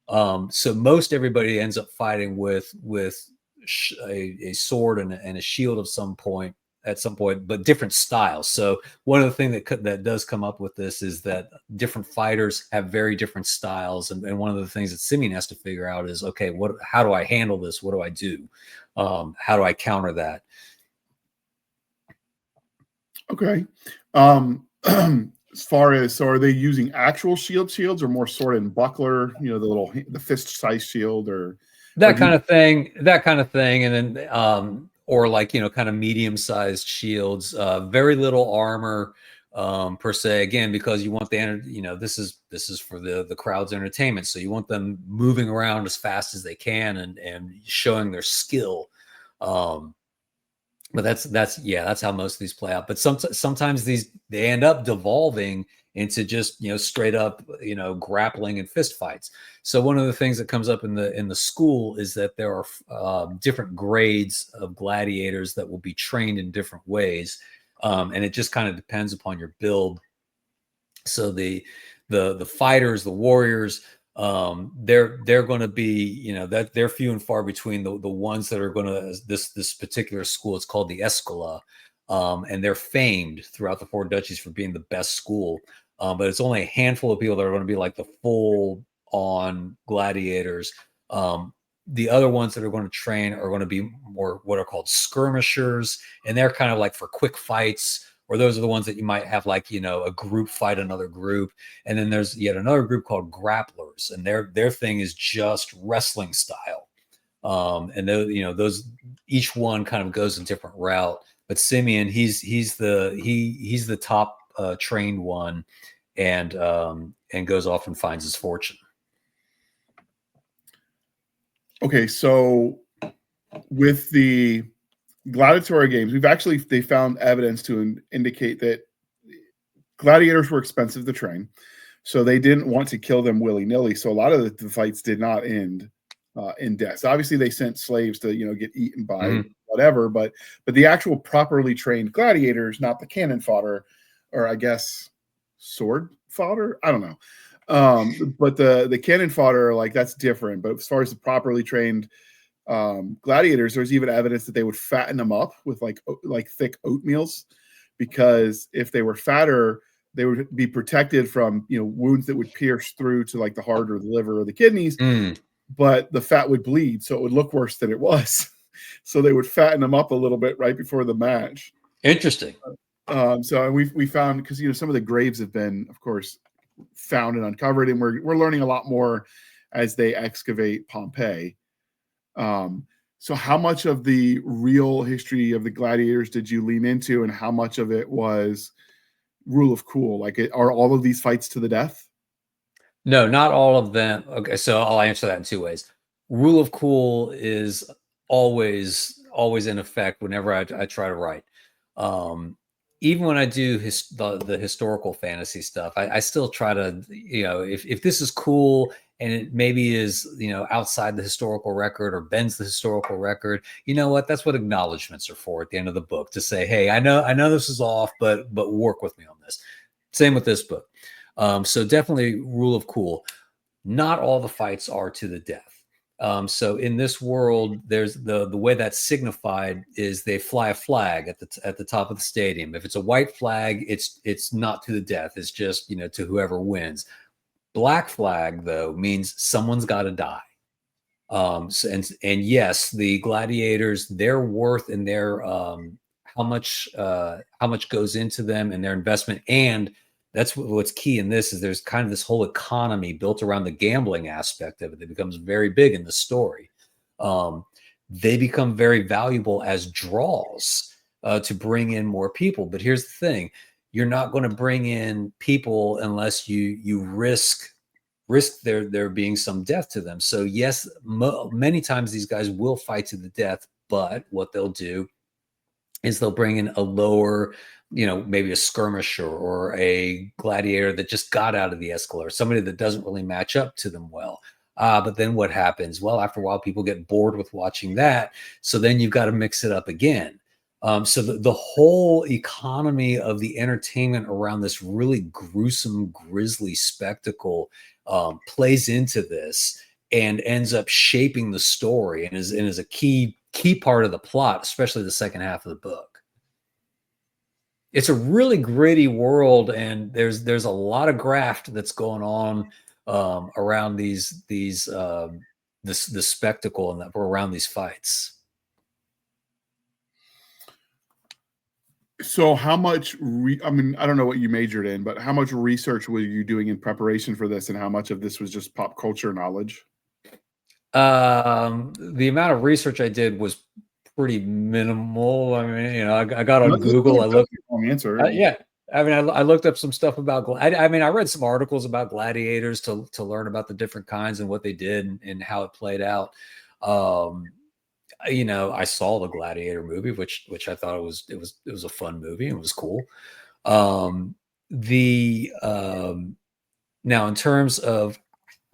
So most everybody ends up fighting with a sword and a shield at some point, but different styles. So one of the things that does come up with this is that different fighters have very different styles, and one of the things that Simeon has to figure out is, okay, how do I handle this? What do I do? How do I counter that? Okay. As far as, so are they using actual shields or more sword and buckler? The fist size shield or that kind of thing. And then or like kind of medium-sized shields, very little armor, per se, again, because you want this is for the crowd's entertainment, so you want them moving around as fast as they can and showing their skill. But that's how most of these play out. But sometimes they end up devolving into just straight up grappling and fist fights. So one of the things that comes up in the school is that there are different grades of gladiators that will be trained in different ways, and it just kind of depends upon your build. So the fighters, the warriors, they're going to be that they're few and far between. The ones that are going to this particular school, it's called the Escola, and they're famed throughout the four duchies for being the best school, but it's only a handful of people that are going to be like the full on gladiators. The other ones that are going to train are going to be more what are called skirmishers, and they're kind of like for quick fights. Or those are the ones that you might have like, a group fight another group. And then there's yet another group called grapplers, and their thing is just wrestling style. And those each one kind of goes a different route. But Simeon, he's the top trained one, and goes off and finds his fortune. Okay, so with the gladiatorial games, they found evidence to indicate that gladiators were expensive to train, so they didn't want to kill them willy-nilly. So a lot of the fights did not end in death. So obviously they sent slaves to get eaten by whatever, but the actual properly trained gladiators, not the cannon fodder, or I guess sword fodder, I don't know, but the cannon fodder, like, that's different. But as far as the properly trained gladiators, there's even evidence that they would fatten them up with like thick oatmeals, because if they were fatter, they would be protected from wounds that would pierce through to like the heart or the liver or the kidneys, but the fat would bleed, so it would look worse than it was. So they would fatten them up a little bit right before the match. Interesting. So we found, because some of the graves have been, of course, found and uncovered, and we're learning a lot more as they excavate Pompeii. So how much of the real history of the gladiators did you lean into, and how much of it was rule of cool? Like, are all of these fights to the death? No, not all of them. Okay, so I'll answer that in two ways. Rule of cool is always in effect whenever I try to write. Even when I do the historical fantasy stuff, I still try to, if this is cool and it maybe is, outside the historical record or bends the historical record, that's what acknowledgments are for at the end of the book, to say, hey, I know this is off, but work with me on this. Same with this book. So definitely rule of cool. Not all the fights are to the death. So in this world, there's the way that's signified is they fly a flag at the top of the stadium. If it's a white flag, it's not to the death. It's just, to whoever wins. Black flag, though, means someone's got to die. And yes, the gladiators, their worth and their how much goes into them and their investment, and that's what's key in this is there's kind of this whole economy built around the gambling aspect of it that becomes very big in the story. They become very valuable as draws to bring in more people. But here's the thing: you're not going to bring in people unless you risk there being some death to them. So yes, many times these guys will fight to the death, but what they'll do is they'll bring in a lower, maybe a skirmisher or a gladiator that just got out of the Escala, or somebody that doesn't really match up to them well. But then what happens? Well, after a while, people get bored with watching that. So then you've got to mix it up again. So the whole economy of the entertainment around this really gruesome, grisly spectacle plays into this and ends up shaping the story and is a key part of the plot, especially the second half of the book. It's a really gritty world, and there's a lot of graft that's going on around this spectacle and around these fights. So how much, I don't know what you majored in, but how much research were you doing in preparation for this, and how much of this was just pop culture knowledge? The amount of research I did was pretty minimal. I mean, I got on Google. I looked. Answer. Yeah. I mean, I looked up some stuff about. I mean, I read some articles about gladiators to learn about the different kinds and what they did and how it played out. You know, I saw the Gladiator movie, which I thought it was a fun movie and it was cool. Now in terms of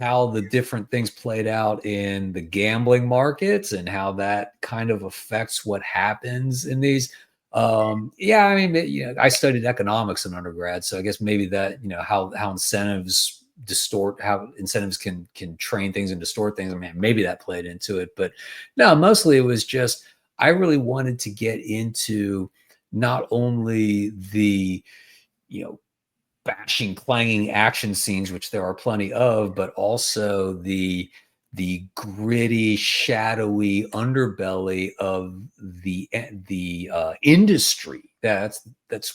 how the different things played out in the gambling markets and how that kind of affects what happens in these. Yeah, I mean, you know, I studied economics in undergrad, so I guess maybe that, you know, how incentives distort, how incentives can train things and distort things. I mean, maybe that played into it, but no, mostly it was just I really wanted to get into not only the, you know, bashing, clanging action scenes, which there are plenty of, but also the gritty, shadowy underbelly of the industry. That's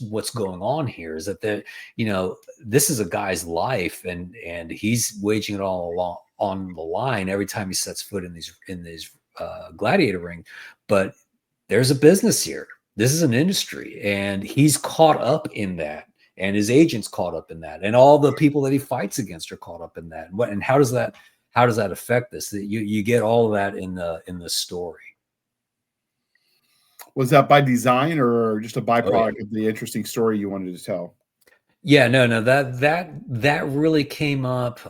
what's going on here. Is that you know, this is a guy's life, and he's waging it all along on the line every time he sets foot in these gladiator ring. But there's a business here. This is an industry, and he's caught up in that. And his agent's caught up in that, and all the people that he fights against are caught up in that. And how does that affect this? You get all of that in the story. Was that by design or just a byproduct of the interesting story you wanted to tell? Yeah, no, that really came up.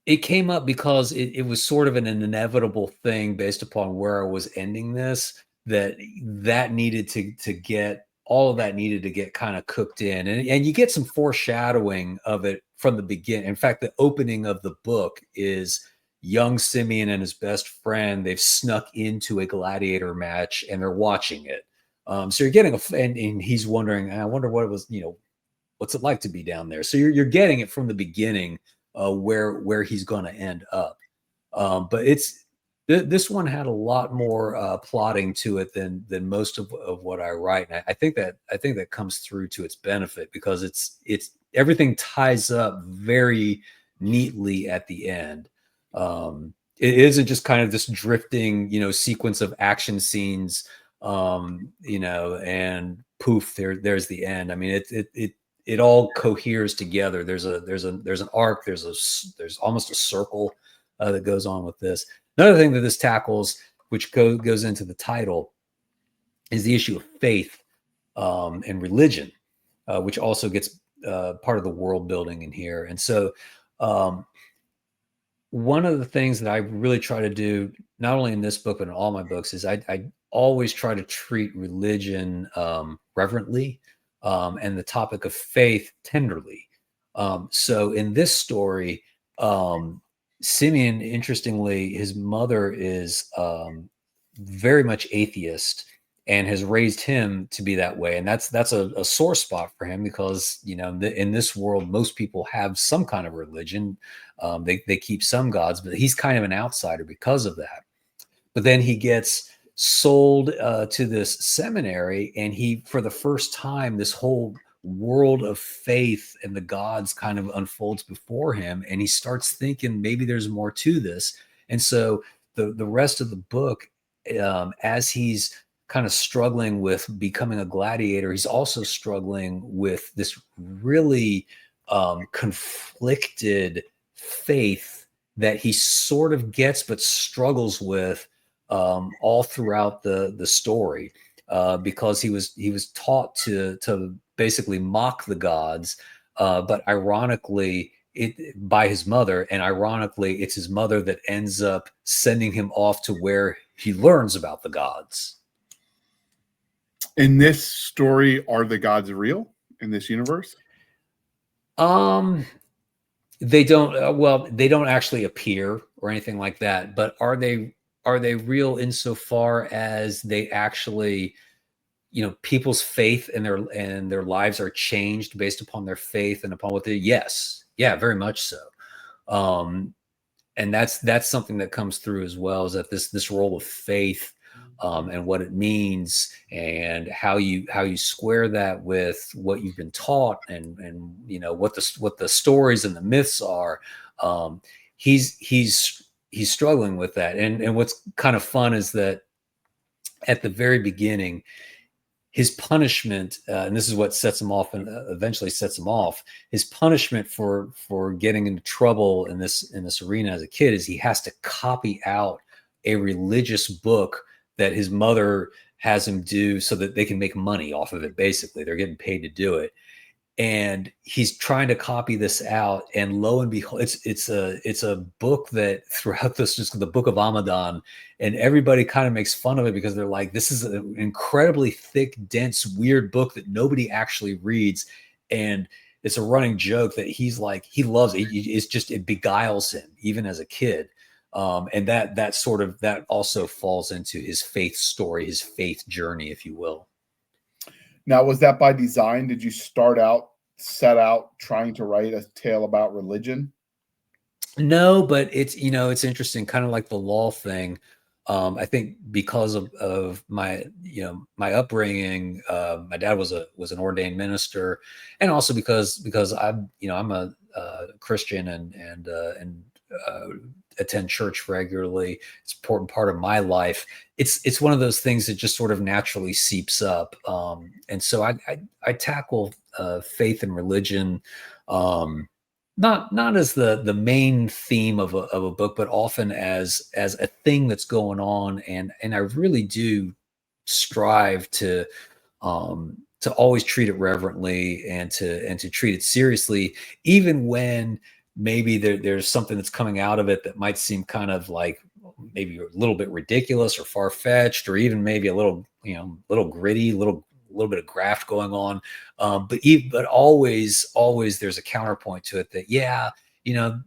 It came up because it was sort of an inevitable thing based upon where I was ending this. That needed to get. All of that needed to get kind of cooked in, and you get some foreshadowing of it from the beginning. In fact, the opening of the book is young Simeon and his best friend. They've snuck into a gladiator match and they're watching it. So you're getting and he's wondering, I wonder what it was, you know, what's it like to be down there? So you're getting it from the beginning, where he's going to end up. But this one had a lot more plotting to it than most of what I write, and I think that comes through to its benefit because it's everything ties up very neatly at the end. It isn't just kind of this drifting, you know, sequence of action scenes, you know, and poof, there's the end. I mean, it all coheres together. There's an arc. There's almost a circle that goes on with this. Another thing that this tackles, which goes into the title, is the issue of faith and religion, which also gets part of the world building in here. And so one of the things that I really try to do, not only in this book, but in all my books, is I always try to treat religion reverently and the topic of faith tenderly. So in this story, Simeon, interestingly, his mother is very much atheist and has raised him to be that way. And that's a sore spot for him because, you know, in this world, most people have some kind of religion. They keep some gods, but he's kind of an outsider because of that. But then he gets sold to this seminary, and he, for the first time, this whole world of faith and the gods kind of unfolds before him, and he starts thinking maybe there's more to this. And so the rest of the book, as he's kind of struggling with becoming a gladiator, he's also struggling with this really conflicted faith that he sort of gets but struggles with all throughout the story, because he was taught to basically mock the gods, but ironically by his mother, and ironically it's his mother that ends up sending him off to where he learns about the gods. In this story, are the gods real in this universe? They don't they don't actually appear or anything like that, but are they real insofar as they actually, you know, people's faith and their lives are changed based upon their faith and upon what they, yes. Yeah, very much so. And that's something that comes through as well, is that this role of faith, and what it means and how you square that with what you've been taught and you know, what the stories and the myths are. He's struggling with that. And what's kind of fun is that at the very beginning, his punishment, and this is what sets him off and eventually sets him off, his punishment for getting into trouble in this arena as a kid is he has to copy out a religious book that his mother has him do so that they can make money off of it. Basically, they're getting paid to do it. And he's trying to copy this out, and lo and behold, it's a book that throughout this, just the Book of Amadan, and everybody kind of makes fun of it because they're like, this is an incredibly thick, dense, weird book that nobody actually reads, and it's a running joke that he's like, he loves it. It's just, it beguiles him even as a kid, and that also falls into his faith story, his faith journey, if you will. Now, was that by design? Did you set out trying to write a tale about religion? No, but it's interesting, kind of like the law thing. I think because of my upbringing, my dad was an ordained minister, and also because I'm a Christian and attend church regularly. It's an important part of my life. It's one of those things that just sort of naturally seeps up. And so I tackle faith and religion, not as the main theme of a book, but often as a thing that's going on. And I really do strive to always treat it reverently and to treat it seriously, even when maybe there's something that's coming out of it that might seem kind of like maybe a little bit ridiculous or far-fetched, or even maybe a little gritty, a little bit of graft going on. But always there's a counterpoint to it that, yeah,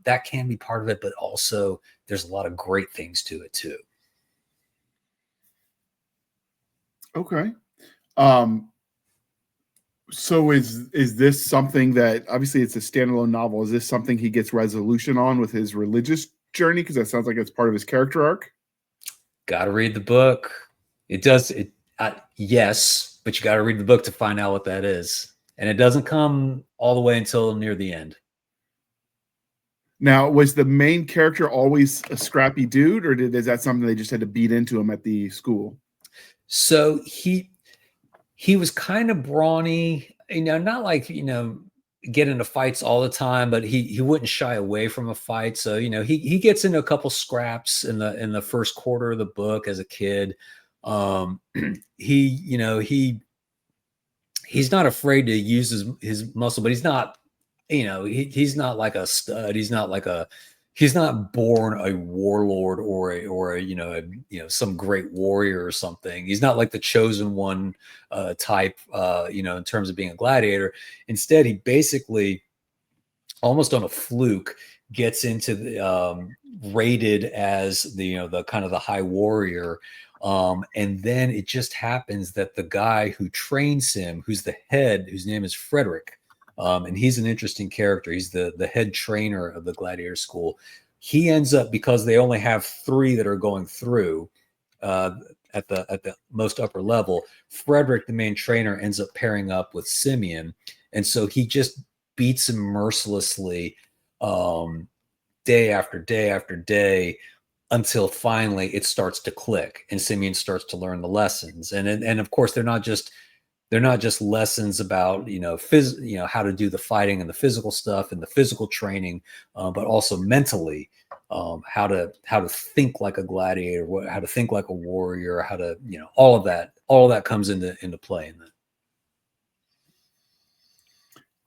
that can be part of it, but also there's a lot of great things to it too. Okay. So is this something that, obviously it's a standalone novel, is this something he gets resolution on with his religious journey? Because that sounds like it's part of his character arc. Got to read the book. It does. Yes, but you got to read the book to find out what that is. And it doesn't come all the way until near the end. Now, was the main character always a scrappy dude, or is that something they just had to beat into him at the school? So he was kind of brawny, not like, get into fights all the time, but he wouldn't shy away from a fight. So, he gets into a couple scraps in the first quarter of the book as a kid. He's not afraid to use his muscle, but he's not, he's not like a stud. He's not born a warlord or some great warrior or something. He's not like the chosen one type, in terms of being a gladiator. Instead, he basically, almost on a fluke, gets into the rated as the kind of the high warrior. And then it just happens that the guy who trains him, who's the head, whose name is Frederick, and he's an interesting character. He's the head trainer of the gladiator school. He ends up, because they only have 3 that are going through at the most upper level, Frederick, the main trainer, ends up pairing up with Simeon. And so he just beats him mercilessly day after day after day, until finally it starts to click and Simeon starts to learn the lessons. And of course, they're not just lessons about, how to do the fighting and the physical stuff and the physical training, but also mentally, how to think like a gladiator, how to think like a warrior, how to, all of that comes into play in that.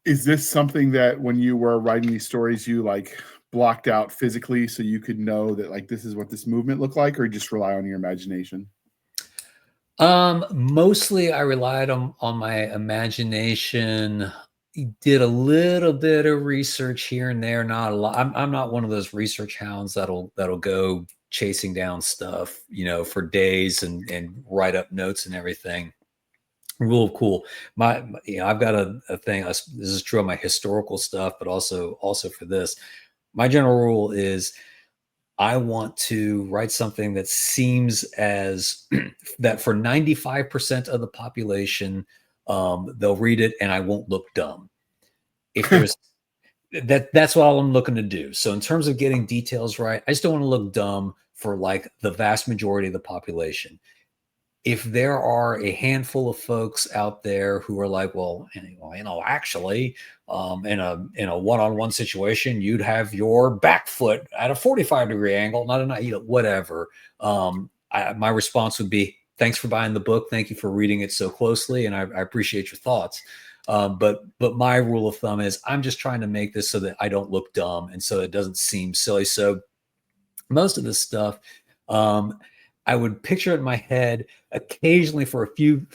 Is this something that when you were writing these stories, you blocked out physically so you could know that this is what this movement looked like, or you just rely on your imagination? Mostly I relied on my imagination. Did a little bit of research here and there, not a lot. I'm not one of those research hounds that'll go chasing down stuff, for days and write up notes and everything. Rule of cool. I've got a thing. This is true of my historical stuff, but also for this. My general rule is I want to write something that seems as that for 95% of the population, they'll read it and I won't look dumb. If there's that's what I'm looking to do. So in terms of getting details right, I just don't want to look dumb for the vast majority of the population. if there are a handful of folks out there who are like, well, actually, in a one-on-one situation, you'd have your back foot at a 45-degree angle, not whatever. My response would be, thanks for buying the book. Thank you for reading it so closely, and I appreciate your thoughts. But my rule of thumb is I'm just trying to make this so that I don't look dumb and so it doesn't seem silly. So most of this stuff, I would picture it in my head. Occasionally, for a few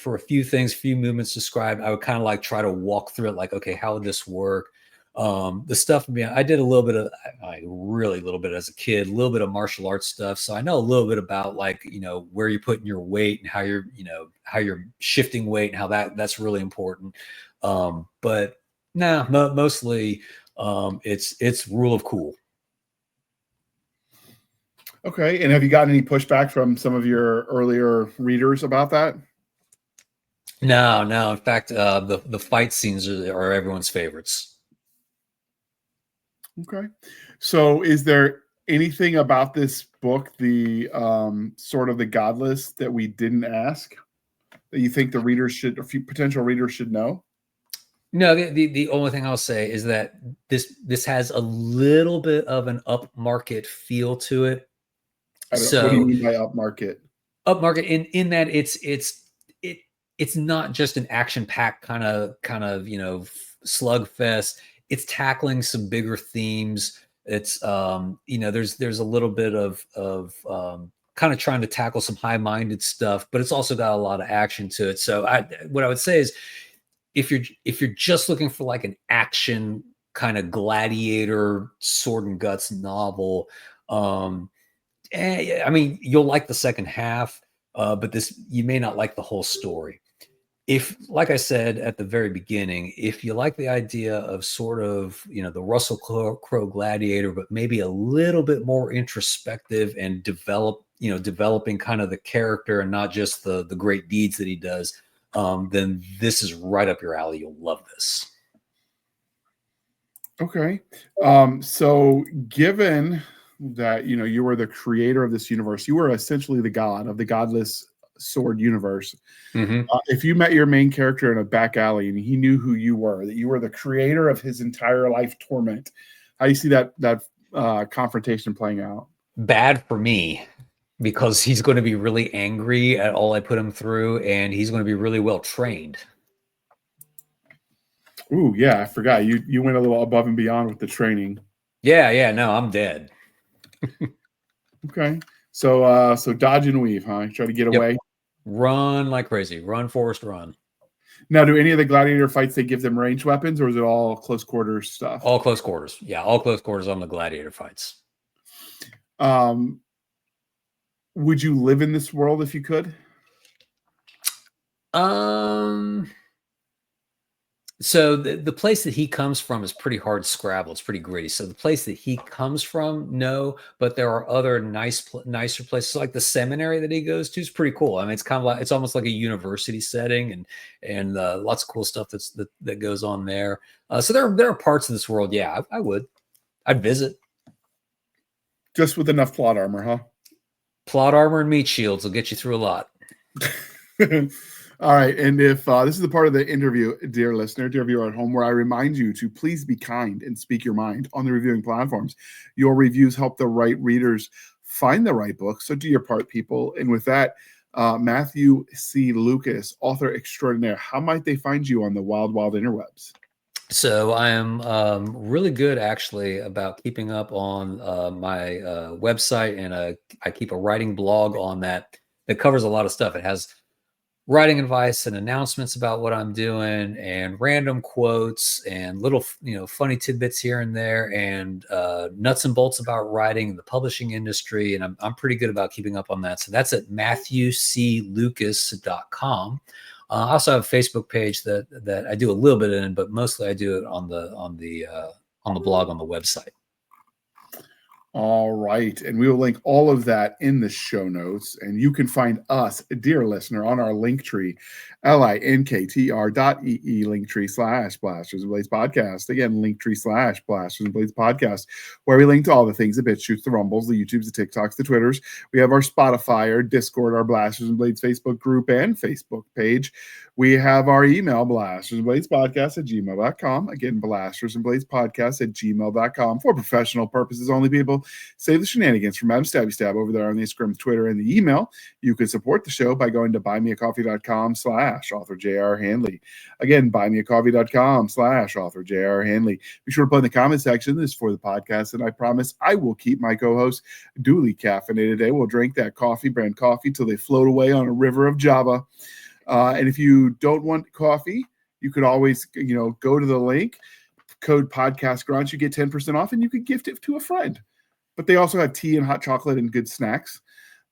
movements described, I would kind of like try to walk through it, like, okay, how would this work? The stuff, I did a little bit of, really little bit as a kid, a little bit of martial arts stuff. So I know a little bit about, like, where you're putting your weight and how you're shifting weight and how that's really important. But mostly it's rule of cool. Okay. And have you gotten any pushback from some of your earlier readers about that? No. In fact, the fight scenes are everyone's favorites. Okay. So is there anything about this book, the sort of the Godless, that we didn't ask that you think the readers should, or potential readers should know? No, the only thing I'll say is that this has a little bit of an upmarket feel to it. So, what do you mean by upmarket? Upmarket in that it's not just an action-packed kind of slugfest. It's tackling some bigger themes. It's there's a little bit of kind of trying to tackle some high-minded stuff, but it's also got a lot of action to it. So what I would say is, if you're just looking for like an action kind of gladiator sword and guts novel, you'll like the second half, but you may not like the whole story. If, like I said at the very beginning, if you like the idea of sort of, the Russell Crowe gladiator, but maybe a little bit more introspective and developing kind of the character and not just the great deeds that he does, then this is right up your alley. You'll love this. Okay. So given that, you were the creator of this universe, you were essentially the god of the Godless sword universe. Mm-hmm. If you met your main character in a back alley and he knew who you were, that you were the creator of his entire life torment, how do you see that confrontation playing out? Bad for me, because he's going to be really angry at all I put him through, and he's going to be really well trained. Ooh, yeah, I forgot. You went a little above and beyond with the training. Yeah, no, I'm dead. Okay. So dodge and weave, huh? Try to get away. Run like crazy. Run, Forrest, run. Now, do any of the gladiator fights, they give them ranged weapons, or is it all close quarters stuff? All close quarters. Yeah, all close quarters on the gladiator fights. Would you live in this world if you could? So the place that he comes from is pretty hard scrabble. It's pretty gritty. So the place that he comes from, no, but there are other nicer places, like the seminary that he goes to is pretty cool. I mean, it's kind of like, it's almost like a university setting, and lots of cool stuff that goes on there. So there are parts of this world. Yeah, I'd visit. Just with enough plot armor, huh? Plot armor and meat shields will get you through a lot. All right. And if this is the part of the interview, dear listener, dear viewer at home, where I remind you to please be kind and speak your mind on the reviewing platforms. Your reviews help the right readers find the right book. So do your part, people. And with that, Matthew C. Lucas, author extraordinaire, how might they find you on the wild, wild interwebs? So I am really good, actually, about keeping up on my website, and I keep a writing blog on that covers a lot of stuff. It has writing advice and announcements about what I'm doing, and random quotes and little, funny tidbits here and there, and nuts and bolts about writing and the publishing industry. And I'm pretty good about keeping up on that. So that's at MatthewCLucas.com. I also have a Facebook page that I do a little bit in, but mostly I do it on the blog on the website. All right. And we will link all of that in the show notes. And you can find us, dear listener, on our link tree, linktr.ee linktree / Blasters and Blades podcast. Again, linktree / Blasters and Blades podcast, where we link to all the things, the BitChutes, the Rumbles, the YouTubes, the TikToks, the Twitters. We have our Spotify, our Discord, our Blasters and Blades Facebook group and Facebook page. We have our email, blastersandbladespodcast@gmail.com. Again, blastersandbladespodcast@gmail.com. For professional purposes only, people. Save the shenanigans from Madam Stabby Stab over there on the Instagram, Twitter, and the email. You can support the show by going to buymeacoffee.com/author J.R. Handley. Again, buymeacoffee.com/author J.R. Handley. Be sure to put in the comment section, this is for the podcast, and I promise I will keep my co-host duly caffeinated today. We'll drink that brand coffee till they float away on a river of Java. And if you don't want coffee, you could always, go to the link, code podcast Grunt, you get 10% off, and you could gift it to a friend. But they also have tea and hot chocolate and good snacks.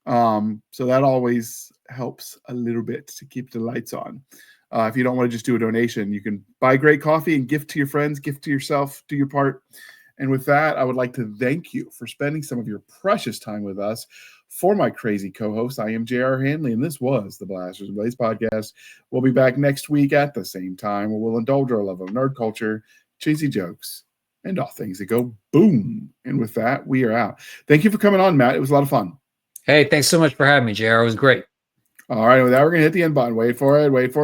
So that always helps a little bit to keep the lights on. If you don't want to just do a donation, you can buy great coffee and gift to your friends, gift to yourself, do your part. And with that, I would like to thank you for spending some of your precious time with us. For my crazy co-host, I am J.R. Handley, and this was the Blasters and Blades podcast. We'll be back next week at the same time, where we'll indulge our love of nerd culture, cheesy jokes, and all things that go boom. And with that, we are out. Thank you for coming on, Matt. It was a lot of fun. Hey, thanks so much for having me, JR. It was great. All right, with that, we're going to hit the end button. Wait for it.